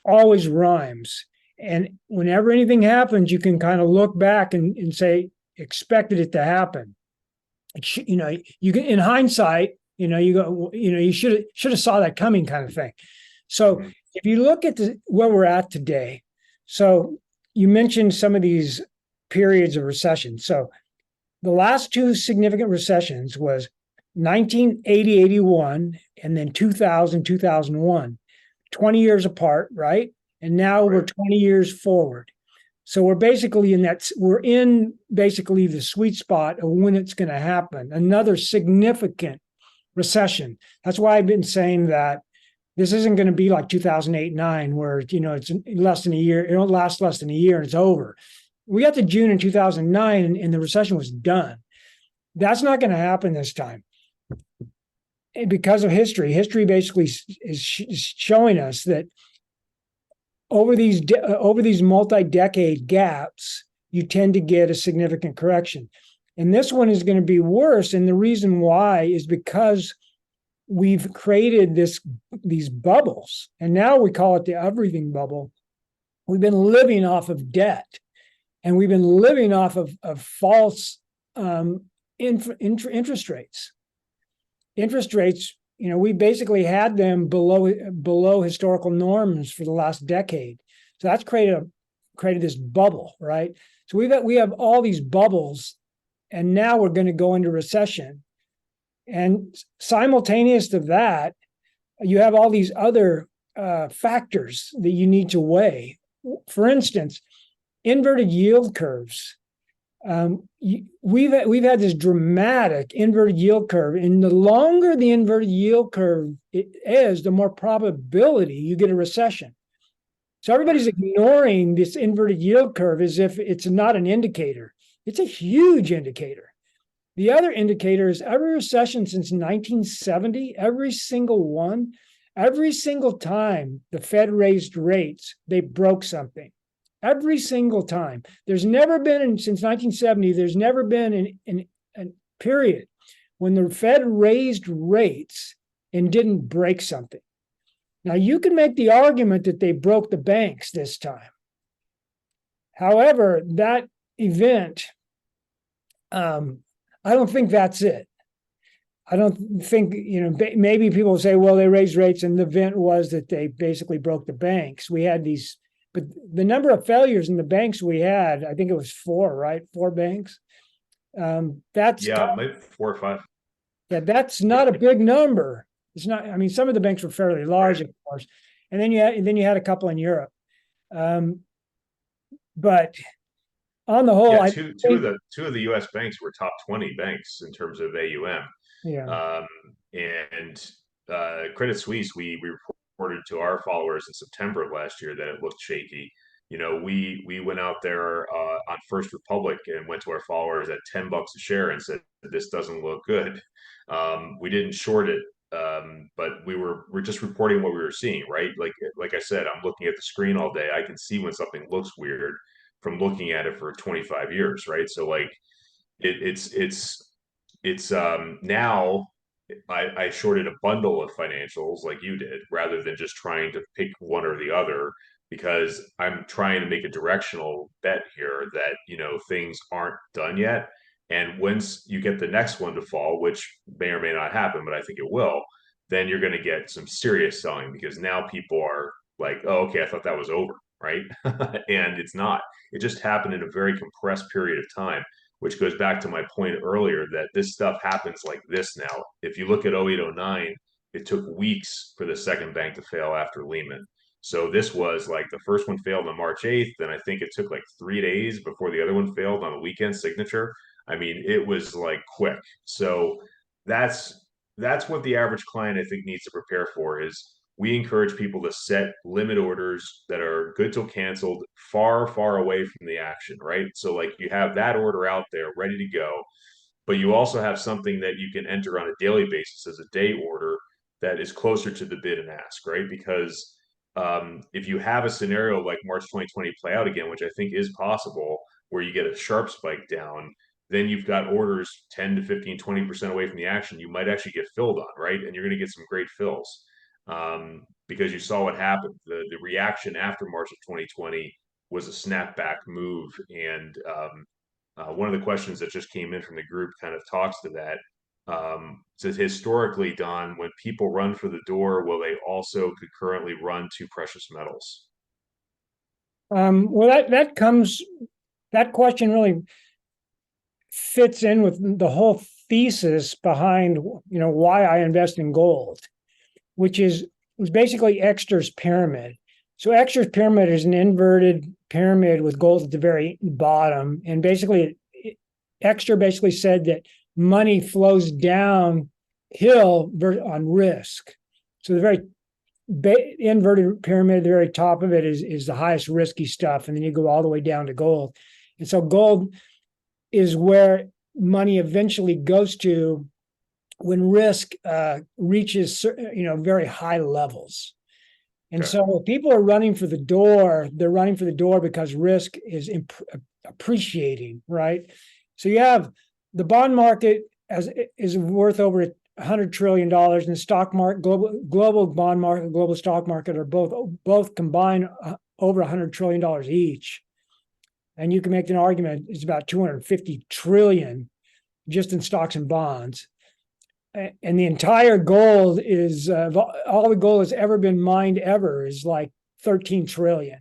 always rhymes. And whenever anything happens, you can kind of look back and say, expected it to happen. You can, in hindsight, you go, you should have saw that coming, kind of thing. So Mhm. if you look at where we're at today, so you mentioned some of these periods of recession. So the last two significant recessions was 1980, 81, and then 2000, 2001, 20 years apart, right? And now we're Right. 20 years forward. So we're in basically the sweet spot of when it's going to happen. Another significant recession. That's why I've been saying that this isn't going to be like 2008, 9, where, it's less than a year. It don't last less than a year and it's over. We got to June in 2009 and the recession was done. That's not going to happen this time. And because of history, history basically is showing us that over these multi-decade gaps, you tend to get a significant correction. And this one is going to be worse. And the reason why is because we've created these bubbles. And now we call it the everything bubble. We've been living off of debt. And we've been living off of false interest rates. Interest rates, we basically had them below historical norms for the last decade. So that's created this bubble, right? So we have all these bubbles, and now we're going to go into recession. And simultaneous to that, you have all these other factors that you need to weigh. For instance, inverted yield curves. We've had this dramatic inverted yield curve, and the longer the inverted yield curve is, the more probability you get a recession. So everybody's ignoring this inverted yield curve as if it's not an indicator. It's a huge indicator. The other indicator is every recession since 1970, every single one, every single time the Fed raised rates, they broke something. Every single time. There's never been, since 1970, there's never been a period when the Fed raised rates and didn't break something. Now, you can make the argument that they broke the banks this time. However, that event, I don't think that's it. I don't think, maybe people say, well, they raised rates and the event was that they basically broke the banks. We had these, but the number of failures in the banks we had, I think it was 4, right? 4 banks. That's maybe 4 or 5. Yeah, that's not a big number. It's not. I mean, some of the banks were fairly large, of course, and then you had a couple in Europe. But on the whole, I two think, of the U.S. banks were top 20 banks in terms of AUM. yeah. And Credit Suisse, we reported to our followers in September of last year that it looked shaky. We went out there on First Republic and went to our followers at $10 a share and said this doesn't look good. We didn't short it, but we're just reporting what we were seeing, right? Like I said, I'm looking at the screen all day. I can see when something looks weird from looking at it for 25 years, right? So like it's now I shorted a bundle of financials like you did rather than just trying to pick one or the other, because I'm trying to make a directional bet here that things aren't done yet. And once you get the next one to fall, which may or may not happen, but I think it will, then you're going to get some serious selling, because now people are like, oh, okay, I thought that was over, right? And it's not. It just happened in a very compressed period of time, which goes back to my point earlier that this stuff happens like this now. If you look at 0809, it took weeks for the second bank to fail after Lehman. So this was like the first one failed on March 8th. Then I think it took like 3 days before the other one failed on a weekend signature. I mean, it was like quick. So that's what the average client, I think, needs to prepare for. Is we encourage people to set limit orders that are good till canceled, far, far away from the action, right? So like you have that order out there ready to go, but you also have something that you can enter on a daily basis as a day order that is closer to the bid and ask, right? Because if you have a scenario like March 2020 play out again, which I think is possible, where you get a sharp spike down, then you've got orders 10 to 15, 20% away from the action, you might actually get filled on, right? And you're going to get some great fills, because you saw what happened. The reaction after March of 2020 was a snapback move. And one of the questions that just came in from the group kind of talks to that. Says historically, Don, when people run for the door, will they also concurrently run to precious metals? Well, that question really fits in with the whole thesis behind why I invest in gold, which was basically Exter's pyramid. So Exter's pyramid is an inverted pyramid with gold at the very bottom, and basically Exter basically said that money flows downhill on risk. So the very inverted pyramid at the very top of it is the highest risky stuff, and then you go all the way down to gold. And so gold is where money eventually goes to when risk reaches very high levels. And so if people are running for the door, they're running for the door because risk is appreciating, right? So you have the bond market is worth over $100 trillion, and the stock market, global bond market, global stock market are both combined over $100 trillion each. And you can make an argument it's about 250 trillion just in stocks and bonds. And the entire gold is all the gold has ever been mined ever is like 13 trillion.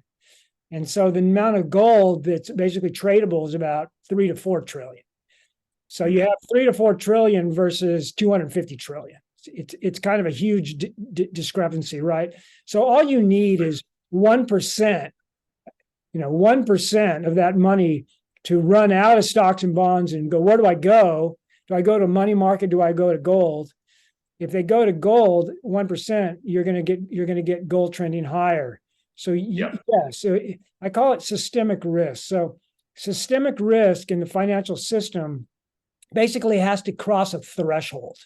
And so the amount of gold that's basically tradable is about 3 to 4 trillion. So you have 3 to 4 trillion versus 250 trillion. It's kind of a huge discrepancy, right? So all you need is 1%, 1% of that money to run out of stocks and bonds and go, where do I go? Do I go to money market? Do I go to gold? If they go to gold, 1%, you're going to get gold trending higher. So so I call it systemic risk. So systemic risk in the financial system basically has to cross a threshold.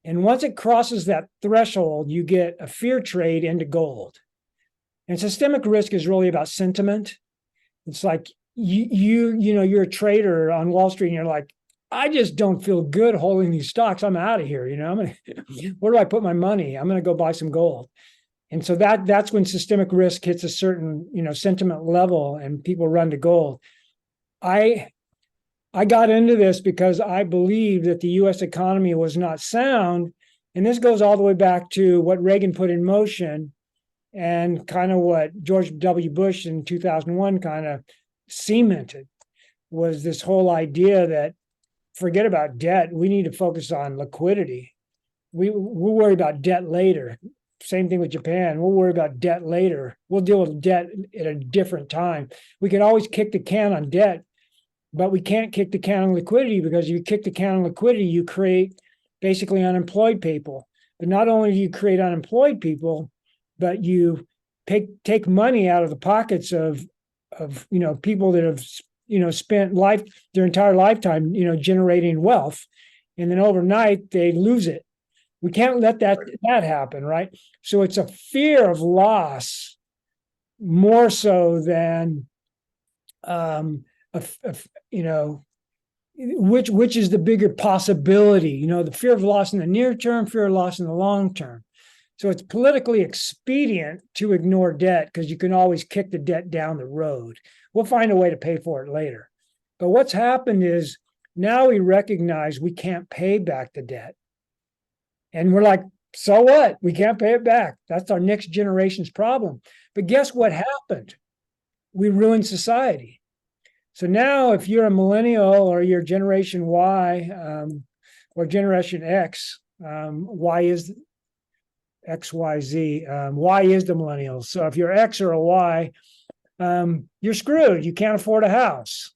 And once it crosses that threshold, you get a fear trade into gold. And systemic risk is really about sentiment. It's like you're a trader on Wall Street and you're like, I just don't feel good holding these stocks. I'm out of here. Where do I put my money? I'm going to go buy some gold. And so that's when systemic risk hits a certain, sentiment level and people run to gold. I I got into this because I believed that the U.S. economy was not sound. And this goes all the way back to what Reagan put in motion and kind of what George W. Bush in 2001 kind of cemented, was this whole idea that forget about debt. We need to focus on liquidity. We'll worry about debt later. Same thing with Japan. We'll worry about debt later. We'll deal with debt at a different time. We can always kick the can on debt, but we can't kick the can on liquidity, because if you kick the can on liquidity, you create basically unemployed people. But not only do you create unemployed people, but you take money out of the pockets of people that have spent their entire lifetime generating wealth, and then overnight they lose it. We can't let that happen, right? So it's a fear of loss more so than which is the bigger possibility, the fear of loss in the near term, fear of loss in the long term. So it's politically expedient to ignore debt because you can always kick the debt down the road. We'll find a way to pay for it later. But what's happened is now we recognize we can't pay back the debt. And we're like, so what? We can't pay it back. That's our next generation's problem. But guess what happened? We ruined society. So now if you're a millennial or you're Generation Y or Generation X, Y is XYZ, Y is the millennials. So if you're X or a Y, you're screwed. You can't afford a house.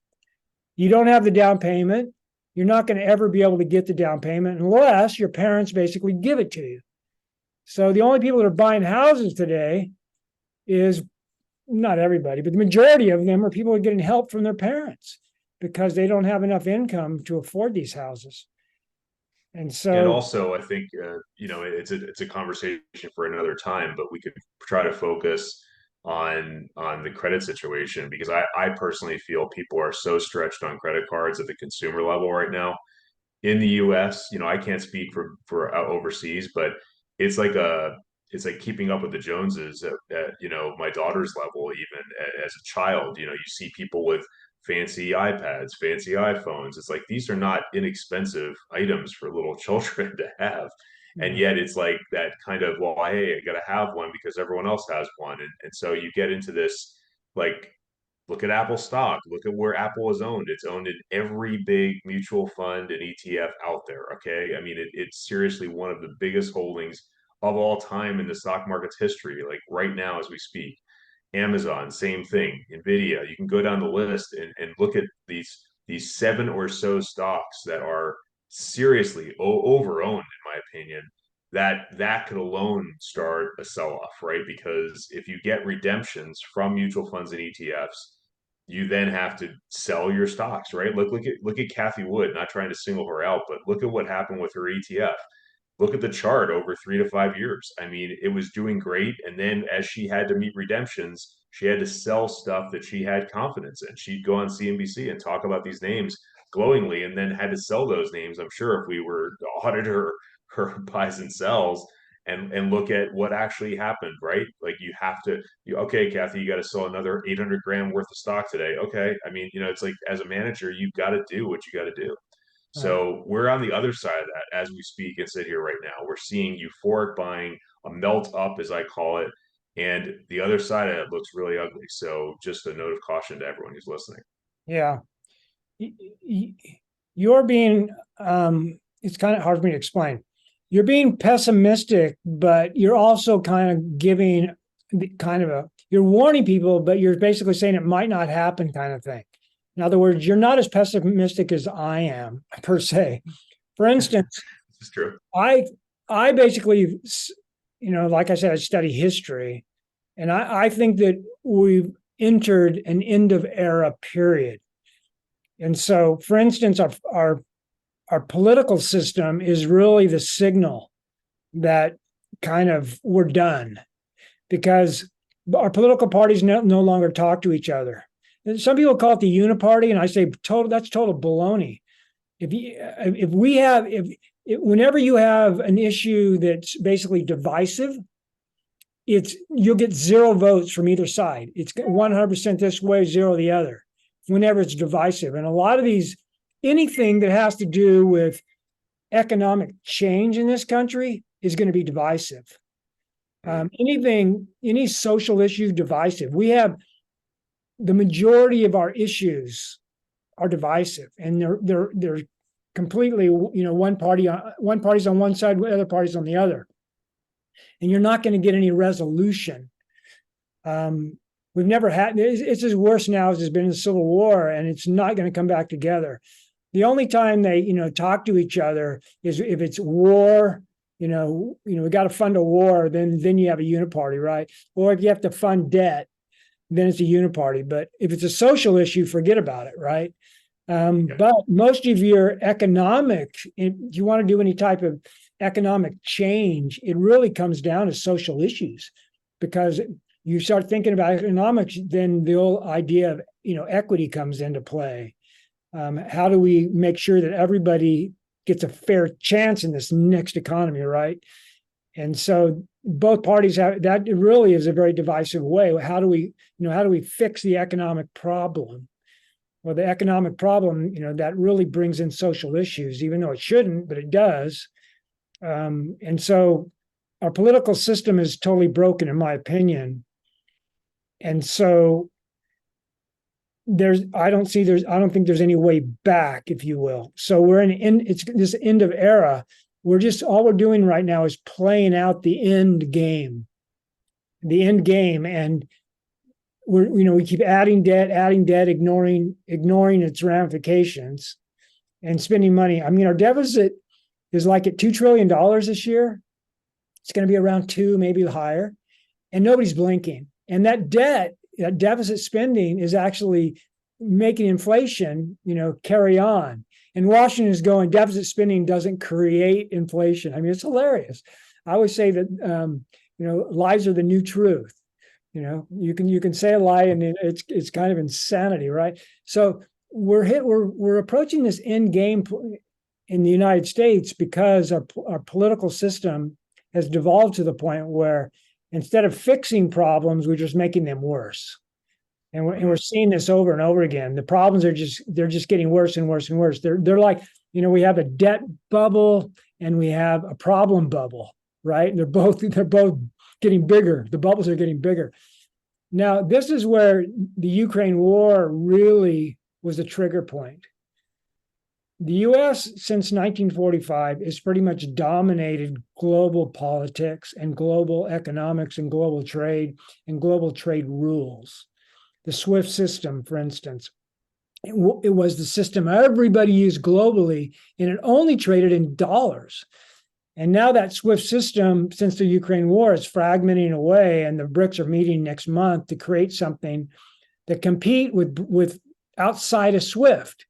You don't have the down payment. You're not going to ever be able to get the down payment unless your parents basically give it to you. So the only people that are buying houses today is, not everybody, but the majority of them are people who are getting help from their parents because they don't have enough income to afford these houses. And also, I think it's a conversation for another time, but we could try to focus on the credit situation, because I personally feel people are so stretched on credit cards at the consumer level right now. In the U.S., I can't speak for overseas, but it's like keeping up with the Joneses at my daughter's level. Even as a child, you see people with fancy iPads, fancy iPhones. It's like these are not inexpensive items for little children to have. And yet it's like that kind of, well, hey, I got to have one because everyone else has one. And so you get into this, like, look at Apple stock. Look at where Apple is owned. It's owned in every big mutual fund and ETF out there. Okay. I mean, it's seriously one of the biggest holdings of all time in the stock market's history, like right now as we speak. Amazon, same thing. Nvidia, you can go down the list and look at these 7 or so stocks that are seriously over-owned, in my opinion. That could alone start a sell-off, right? Because if you get redemptions from mutual funds and ETFs, you then have to sell your stocks, right? Look at Cathie Wood, not trying to single her out, but look at what happened with her ETF. Look at the chart over 3 to 5 years. I mean, it was doing great. And then as she had to meet redemptions, she had to sell stuff that she had confidence in. She'd go on CNBC and talk about these names glowingly, and then had to sell those names. I'm sure if we were to audit her buys and sells and look at what actually happened, right? Like you have to, okay, Cathie, you got to sell another 800 grand worth of stock today. Okay. I mean, it's like as a manager, you've got to do what you got to do. So we're on the other side of that as we speak and sit here right now. We're seeing euphoric buying, a melt up, as I call it, and the other side of it looks really ugly. So just a note of caution to everyone who's listening. Yeah. You're being, it's kind of hard for me to explain. You're being pessimistic, but you're also kind of giving you're warning people, but you're basically saying it might not happen kind of thing. In other words, you're not as pessimistic as I am, per se. For instance, this is true. I basically, like I said, I study history, and I think that we've entered an end of era period. And so, for instance, our political system is really the signal that kind of we're done, because our political parties no longer talk to each other. Some people call it the uniparty, and I say that's total baloney. Whenever you have an issue that's basically divisive, you'll get 0 votes from either side. It's 100% this way, 0 the other. Whenever it's divisive, and a lot of these anything that has to do with economic change in this country is going to be divisive. Any social issue, divisive. We have the majority of our issues are divisive, and they're completely, one party's on one side, the other party's on the other, and you're not going to get any resolution. We've never had. It's as worse now as it's been in the Civil War, and it's not going to come back together. The only time they, talk to each other is if it's war. We got to fund a war, then you have a uniparty, right? Or if you have to fund debt, then it's a uniparty. But if it's a social issue, forget about it, right? But most of your if you want to do any type of economic change, it really comes down to social issues, because you start thinking about economics, then the whole idea of, equity comes into play. How do we make sure that everybody gets a fair chance in this next economy, right? And so both parties have that. It really is a very divisive way. How do we fix the economic problem? Well, the economic problem, that really brings in social issues, even though it shouldn't, but it does. And so our political system is totally broken, in my opinion. And so I don't think there's any way back, if you will. So we're it's this end of era. All we're doing right now is playing out the end game, and we keep adding debt, ignoring its ramifications, and spending money. I mean, our deficit is like at $2 trillion this year. It's going to be around 2, maybe higher, and nobody's blinking. And that deficit spending is actually making inflation, carry on. And Washington is going, deficit spending doesn't create inflation. I mean, it's hilarious. I always say that, lies are the new truth. You can say a lie and it's kind of insanity, right? So we're approaching this end game in the United States because our political system has devolved to the point where instead of fixing problems, we're just making them worse. And we're seeing this over and over again. The problems are just getting worse and worse and worse. They're like, we have a debt bubble and we have a problem bubble, right? And they're both getting bigger. The bubbles are getting bigger. Now, this is where the Ukraine war really was a trigger point. The U.S. since 1945 has pretty much dominated global politics and global economics and global trade rules. The SWIFT system, for instance, it was the system everybody used globally, and it only traded in dollars. And now that SWIFT system, since the Ukraine war, is fragmenting away, and the BRICS are meeting next month to create something that compete with outside of SWIFT.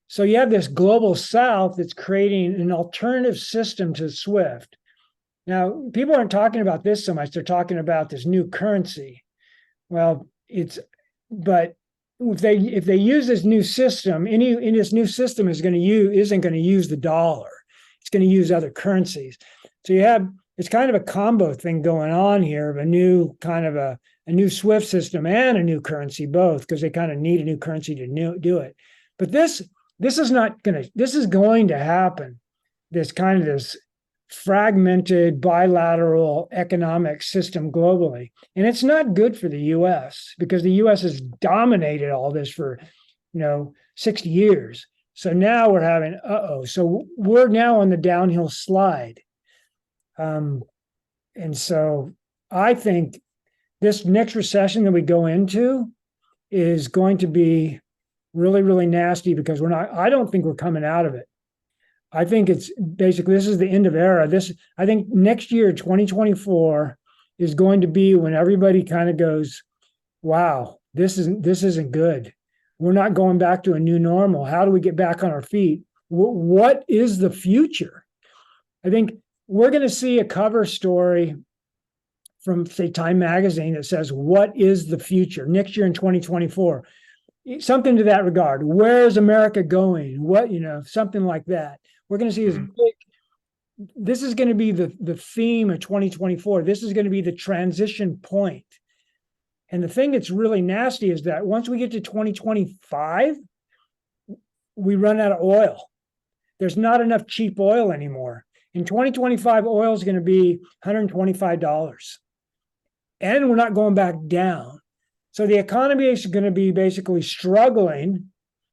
So you have this global South that's creating an alternative system to SWIFT. Now, people aren't talking about this so much. They're talking about this new currency. Well, but if they use this new system, in this new system isn't going to use the dollar. It's going to use other currencies. So it's kind of a combo thing going on here of a new SWIFT system and a new currency, both, because they kind of need a new currency to do it. But this is going to happen. This fragmented bilateral economic system globally. And it's not good for the US, because the US has dominated all this for, 60 years. So now we're having, so we're now on the downhill slide. And so I think this next recession that we go into is going to be really, really nasty, because I don't think we're coming out of it. I think it's basically, this is the end of era. I think next year, 2024, is going to be when everybody kind of goes, wow, this isn't good. We're not going back to a new normal. How do we get back on our feet? What is the future? I think we're going to see a cover story from, say, Time Magazine that says, what is the future next year in 2024? Something to that regard. Where is America going? What, something like that. We're going to see this big, this is going to be the theme of 2024. This is going to be the transition point. And the thing that's really nasty is that once we get to 2025, we run out of oil. There's not enough cheap oil anymore. In 2025, oil is going to be $125. And we're not going back down. So the economy is going to be basically struggling.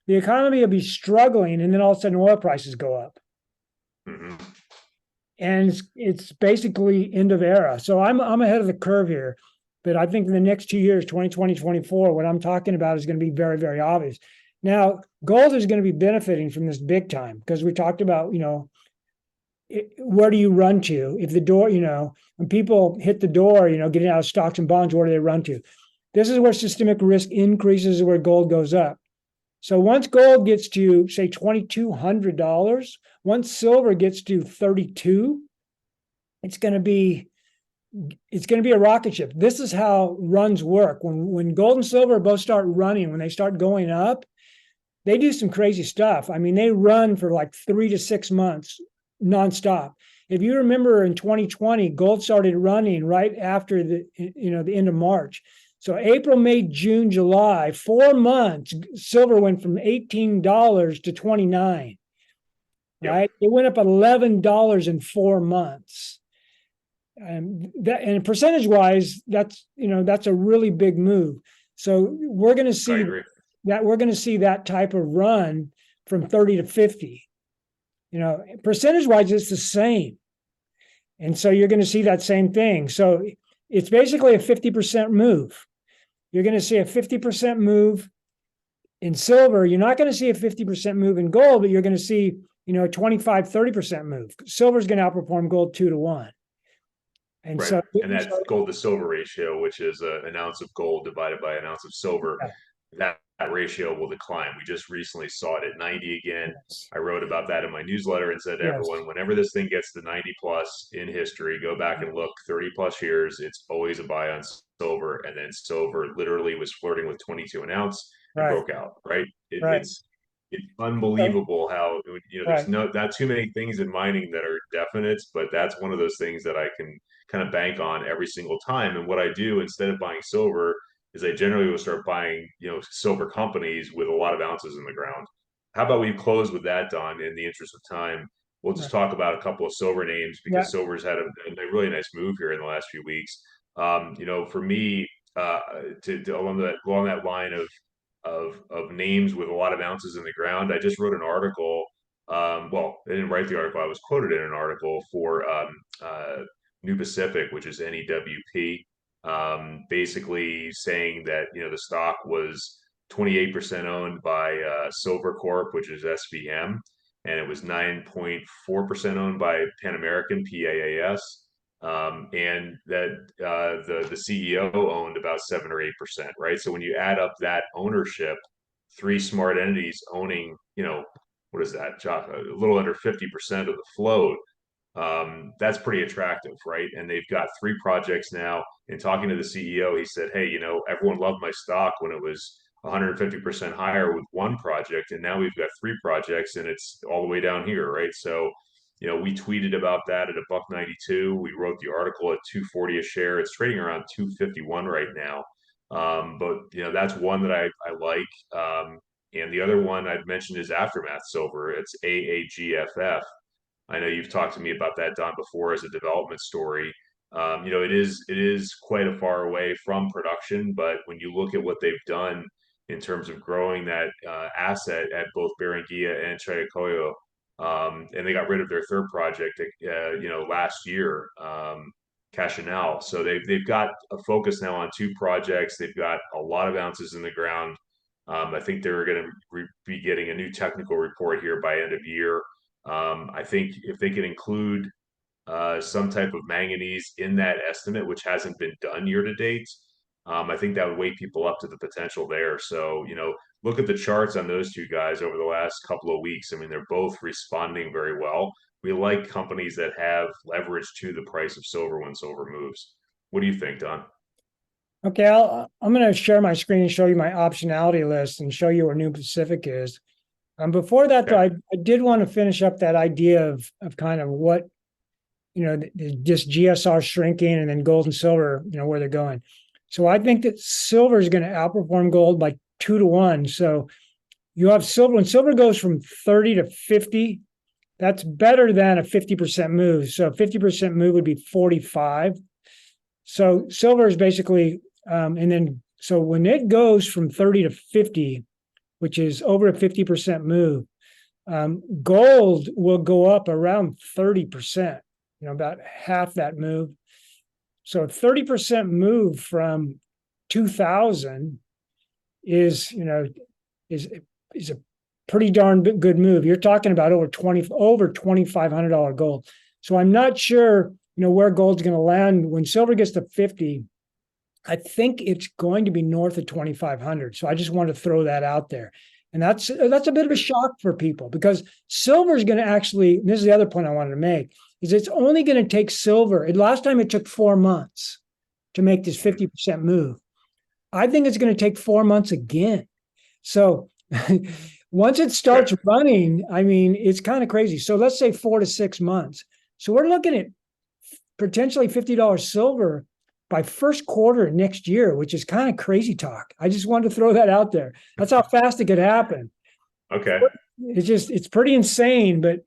The economy will be struggling, and then all of a sudden oil prices go up. Mm-hmm. And it's basically end of era. So I'm ahead of the curve here. But I think in the next 2 years, 2020, 2024, what I'm talking about is going to be very, very obvious. Now, gold is going to be benefiting from this big time because we talked about, where do you run to? If the door, when people hit the door, getting out of stocks and bonds, where do they run to? This is where systemic risk increases, where gold goes up. So once gold gets to, say, $2,200, once silver gets to 32, it's going to be a rocket ship. This is how runs work. When gold and silver both start running, when they start going up, they do some crazy stuff. I mean, they run for like 3 to 6 months nonstop. If you remember in 2020, gold started running right after the end of March. So April, May, June, July, 4 months, silver went from $18 to $29. Right? Yep. It went up $11 in 4 months. And percentage wise, that's a really big move. So we're going to see that type of run from 30 to 50. Percentage wise, it's the same. And so you're going to see that same thing. So it's basically a 50% move. You're going to see a 50% move in silver. You're not going to see a 50% move in gold, but you're going to see, a 25, 30% move. Silver is going to outperform gold 2 to 1. And right. And that's gold to silver ratio, which is an ounce of gold divided by an ounce of silver. Yeah. That ratio will decline. We just recently saw it at 90 again. Yes. I wrote about that in my newsletter and said to everyone, whenever this thing gets to 90 plus in history, go back and look 30 plus years, it's always a buy on silver. And then silver literally was flirting with 22 an ounce and broke out, right? It's unbelievable how, there's not too many things in mining that are definite, but that's one of those things that I can kind of bank on every single time. And what I do instead of buying silver is I generally will start buying, silver companies with a lot of ounces in the ground. How about we close with that, Don, in the interest of time? We'll just talk about a couple of silver names because silver's had a really nice move here in the last few weeks. For me, to along that line of names with a lot of ounces in the ground, I just wrote an article. Well, I didn't write the article. I was quoted in an article for New Pacific, which is NEWP. Basically saying that the stock was 28% owned by Silver Corp, which is SVM, and it was 9.4% owned by Pan American PAAS, and that the CEO owned about 7 or 8%, right? So when you add up that ownership, 3 smart entities owning, what is that, Josh? A little under 50% of the float. That's pretty attractive, right? And they've got 3 projects now. And talking to the CEO, he said, hey, everyone loved my stock when it was 150% higher with 1 project. And now we've got 3 projects and it's all the way down here, right? So, we tweeted about that at $1.92. We wrote the article at $2.40 a share. It's trading around $2.51 right now. But, that's one that I like. And the other one I've mentioned is Aftermath Silver. It's AAGFF. I know you've talked to me about that, Don, before as a development story. It is quite a far away from production, but when you look at what they've done in terms of growing that asset at both Barranquilla and Chayacoyo, and they got rid of their 3rd project, last year, Cachanal. So they've got a focus now on 2 projects. They've got a lot of ounces in the ground. I think they're going to be getting a new technical report here by end of year. I think if they can include some type of manganese in that estimate, which hasn't been done year to date, I think that would wake people up to the potential there. So, look at the charts on those 2 guys over the last couple of weeks. I mean, they're both responding very well. We like companies that have leverage to the price of silver when silver moves. What do you think, Don? Okay, I'm going to share my screen and show you my optionality list and show you where New Pacific is. Before that, though, I did want to finish up that idea of kind of what, just GSR shrinking and then gold and silver, where they're going. So I think that silver is going to outperform gold by 2 to 1. So you have silver. When silver goes from 30 to 50, that's better than a 50% move. So a 50% move would be 45. So silver is basically, so when it goes from 30 to 50, which is over a 50% move, gold will go up around 30%, about half that move. So a 30% move from 2000 is a pretty darn good move. You're talking about over $2,500 gold. So I'm not sure, where gold's going to land when silver gets to 50. I think it's going to be north of 2,500. So I just want to throw that out there. And that's a bit of a shock for people, because silver is going to actually, this is the other point I wanted to make, is it's only going to take silver. Last time it took 4 months to make this 50% move. I think it's going to take 4 months again. So once it starts running, it's kind of crazy. So let's say 4 to 6 months. So we're looking at potentially $50 silver by first quarter next year, which is kind of crazy talk. I just wanted to throw that out there. That's how fast it could happen. Okay. It's pretty insane, but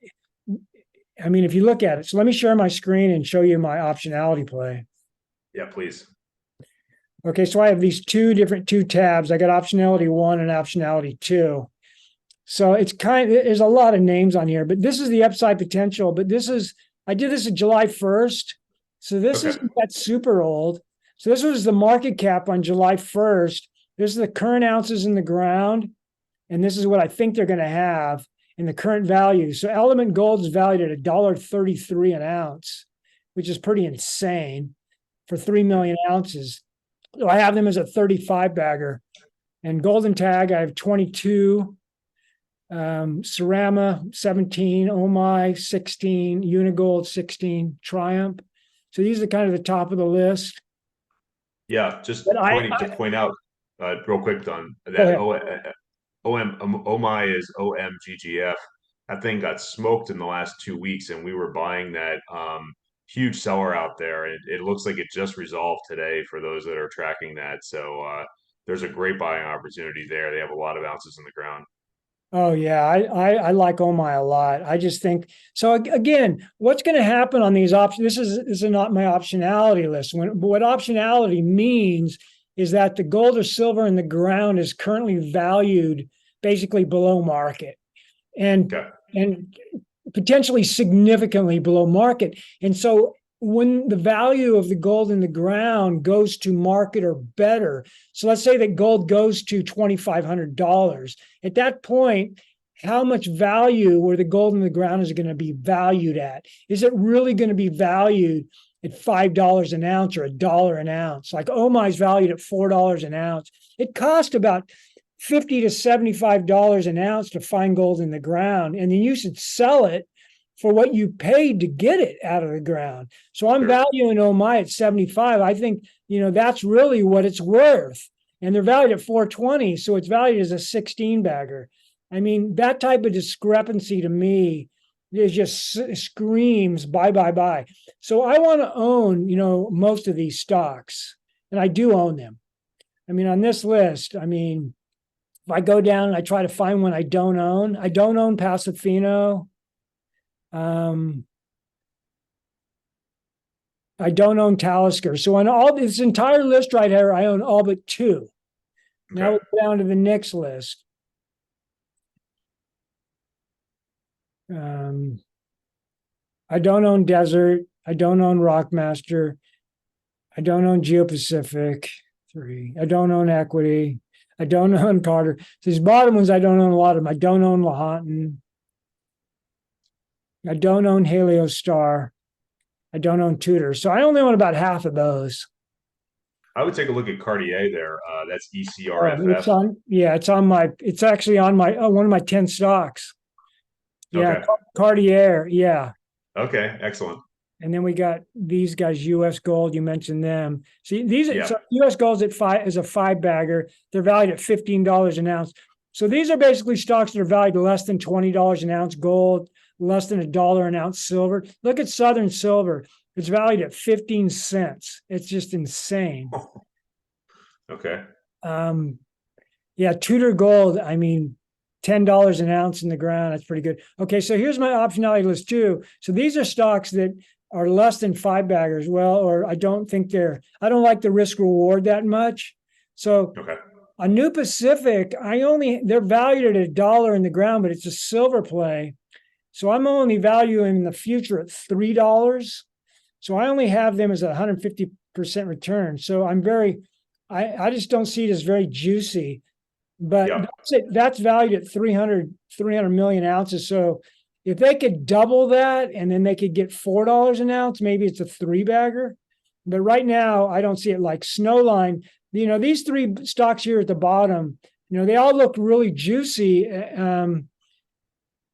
if you look at it, so let me share my screen and show you my optionality play. Yeah, please. Okay, so I have these two tabs. I got optionality 1 and optionality 2. So it's there's a lot of names on here, but this is the upside potential. But I did this in July 1st. So this isn't that super old. So this was the market cap on July 1st. This is the current ounces in the ground. And this is what I think they're going to have in the current value. So Element Gold is valued at $1.33 an ounce, which is pretty insane for 3 million ounces. So I have them as a 35 bagger. And Golden Tag, I have 22. Cerama, 17. OMI, 16. Unigold, 16. Triumph. So these are kind of the top of the list. Yeah, just to point out real quick, Don, that OMI is OMGGF. That thing got smoked in the last 2 weeks, and we were buying that huge seller out there. And it looks like it just resolved today for those that are tracking that. So there's a great buying opportunity there. They have a lot of ounces in the ground. Oh yeah, I like OMI a lot. I just think so. Again, what's going to happen on these options? This is not my optionality list. What optionality means is that the gold or silver in the ground is currently valued basically below market, and potentially significantly below market. And so when the value of the gold in the ground goes to market or better, so let's say that gold goes to $2,500, at that point, how much value where the gold in the ground is going to be valued at? Is it really going to be valued at $5 an ounce or $1 an ounce? Like OMI is valued at $4 an ounce. It costs about $50 to $75 an ounce to find gold in the ground, and then you should sell it for what you paid to get it out of the ground. So I'm valuing OMI at 75. I think, that's really what it's worth. And they're valued at 420. So it's valued as a 16 bagger. That type of discrepancy to me is just screams buy. So I want to own, most of these stocks, and I do own them. On this list, if I go down and I try to find one I don't own Pasofino. I don't own Talisker. So on all this entire list right here, I own all but 2. Now we'll go down to the next list. I don't own Desert. I don't own Rockmaster. I don't own Geopacific. 3. I don't own Equity. I don't own Carter. So these bottom ones, I don't own a lot of them. I don't own Lahontan. I don't own Heliostar. I don't own Tudor. So I only own about half of those. I would take a look at Cartier there. That's ECRFF. It's actually on my one of my 10 stocks. Yeah, Cartier. Yeah. Okay, excellent. And then we got these guys, US Gold. You mentioned them. See, so US Gold's is a 5 bagger. They're valued at $15 an ounce. So these are basically stocks that are valued less than $20 an ounce gold, less than $1 an ounce silver. Look at Southern Silver. It's valued at 15 cents. It's just insane. Okay. Tudor Gold, $10 an ounce in the ground. That's pretty good. Okay, so here's my optionality list too. So these are stocks that are less than 5 baggers. Well, or I don't like the risk reward that much. So Okay. a New Pacific, they're valued at $1 in the ground, but it's a silver play. So I'm only valuing the future at $3. So I only have them as a 150% return. So I just don't see it as very juicy. But Yeah. that's valued at 300 million ounces. So if they could double that and then they could get $4 an ounce, maybe it's a 3-bagger. But right now, I don't see it. Like Snowline. These 3 stocks here at the bottom, they all look really juicy.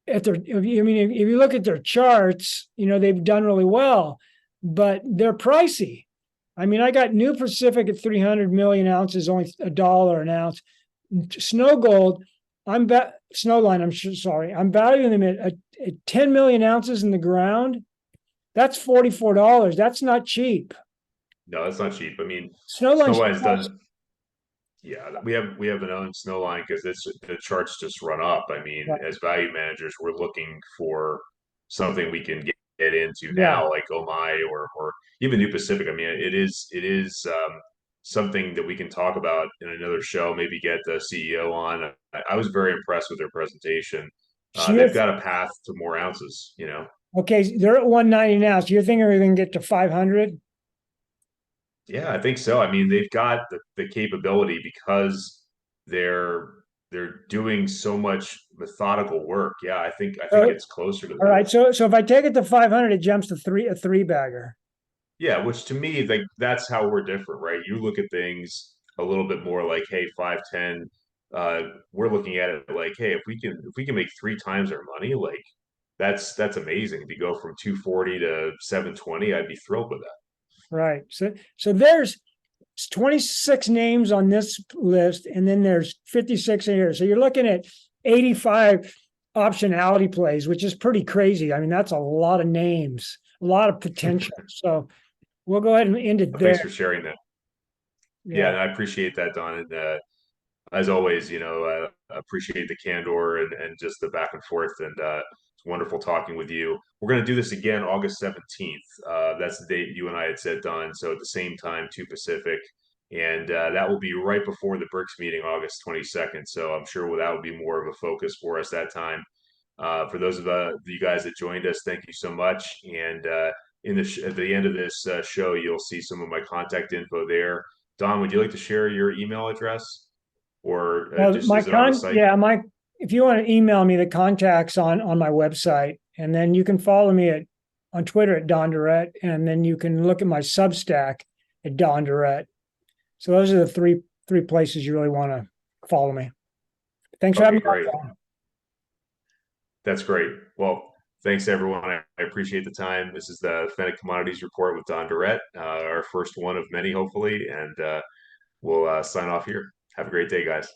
If you look at their charts, they've done really well, but they're pricey. I mean, I got New Pacific at 300 million ounces, only $1 an ounce. Snow Gold, Snowline, I'm valuing them at 10 million ounces in the ground. That's $44. That's not cheap. No, that's not cheap. I mean, Snowline's Snowline's done. Yeah, we have an own Snowline because the charts just run up. I mean, as value managers, we're looking for something we can get into yeah. now, like Oh My or even New Pacific. I mean, it is something that we can talk about in another show. Maybe get the CEO on. I was very impressed with their presentation. So They've got a path to more ounces. okay, they're at 190 now. So you're thinking they're going to get to 500? Yeah, I think so. I mean, they've got the capability because they're doing so much methodical work. Yeah, I think So, it's closer to all right. those. So if I take it to 500, it jumps to a 3-bagger. Yeah, which to me, like that's how we're different, right? You look at things a little bit more like, hey, 510. We're looking at it like, hey, if we can make 3 times our money, like that's amazing. To go from 240 to 720, I'd be thrilled with that. Right. So there's 26 names on this list, and then there's 56 in here. So you're looking at 85 optionality plays, which is pretty crazy. I mean, that's a lot of names, a lot of potential. So we'll go ahead and end it there. Thanks for sharing that. Yeah, Yeah. and I appreciate that, Don. And as always, appreciate the candor and just the back and forth. And it's wonderful talking with you. We're going to do this again August 17th. That's the date you and I had said, Don. So at the same time, 2 Pacific. And that will be right before the BRICS meeting, August 22nd. So I'm sure that will be more of a focus for us that time. For those of you guys that joined us, thank you so much. And at the end of this show, you'll see some of my contact info there. Don, would you like to share your email address? Or Well, just is it on the site? if you want to email me the contacts on my website, and then you can follow me on Twitter at Don Durrett, and then you can look at my Substack at Don Durrett. So those are the three places you really want to follow me. Thanks for having me. Great. That's great. Well, thanks everyone. I appreciate the time. This is the Feneck Commodities Report with Don Durrett, our first one of many, hopefully, and we'll sign off here. Have a great day, guys.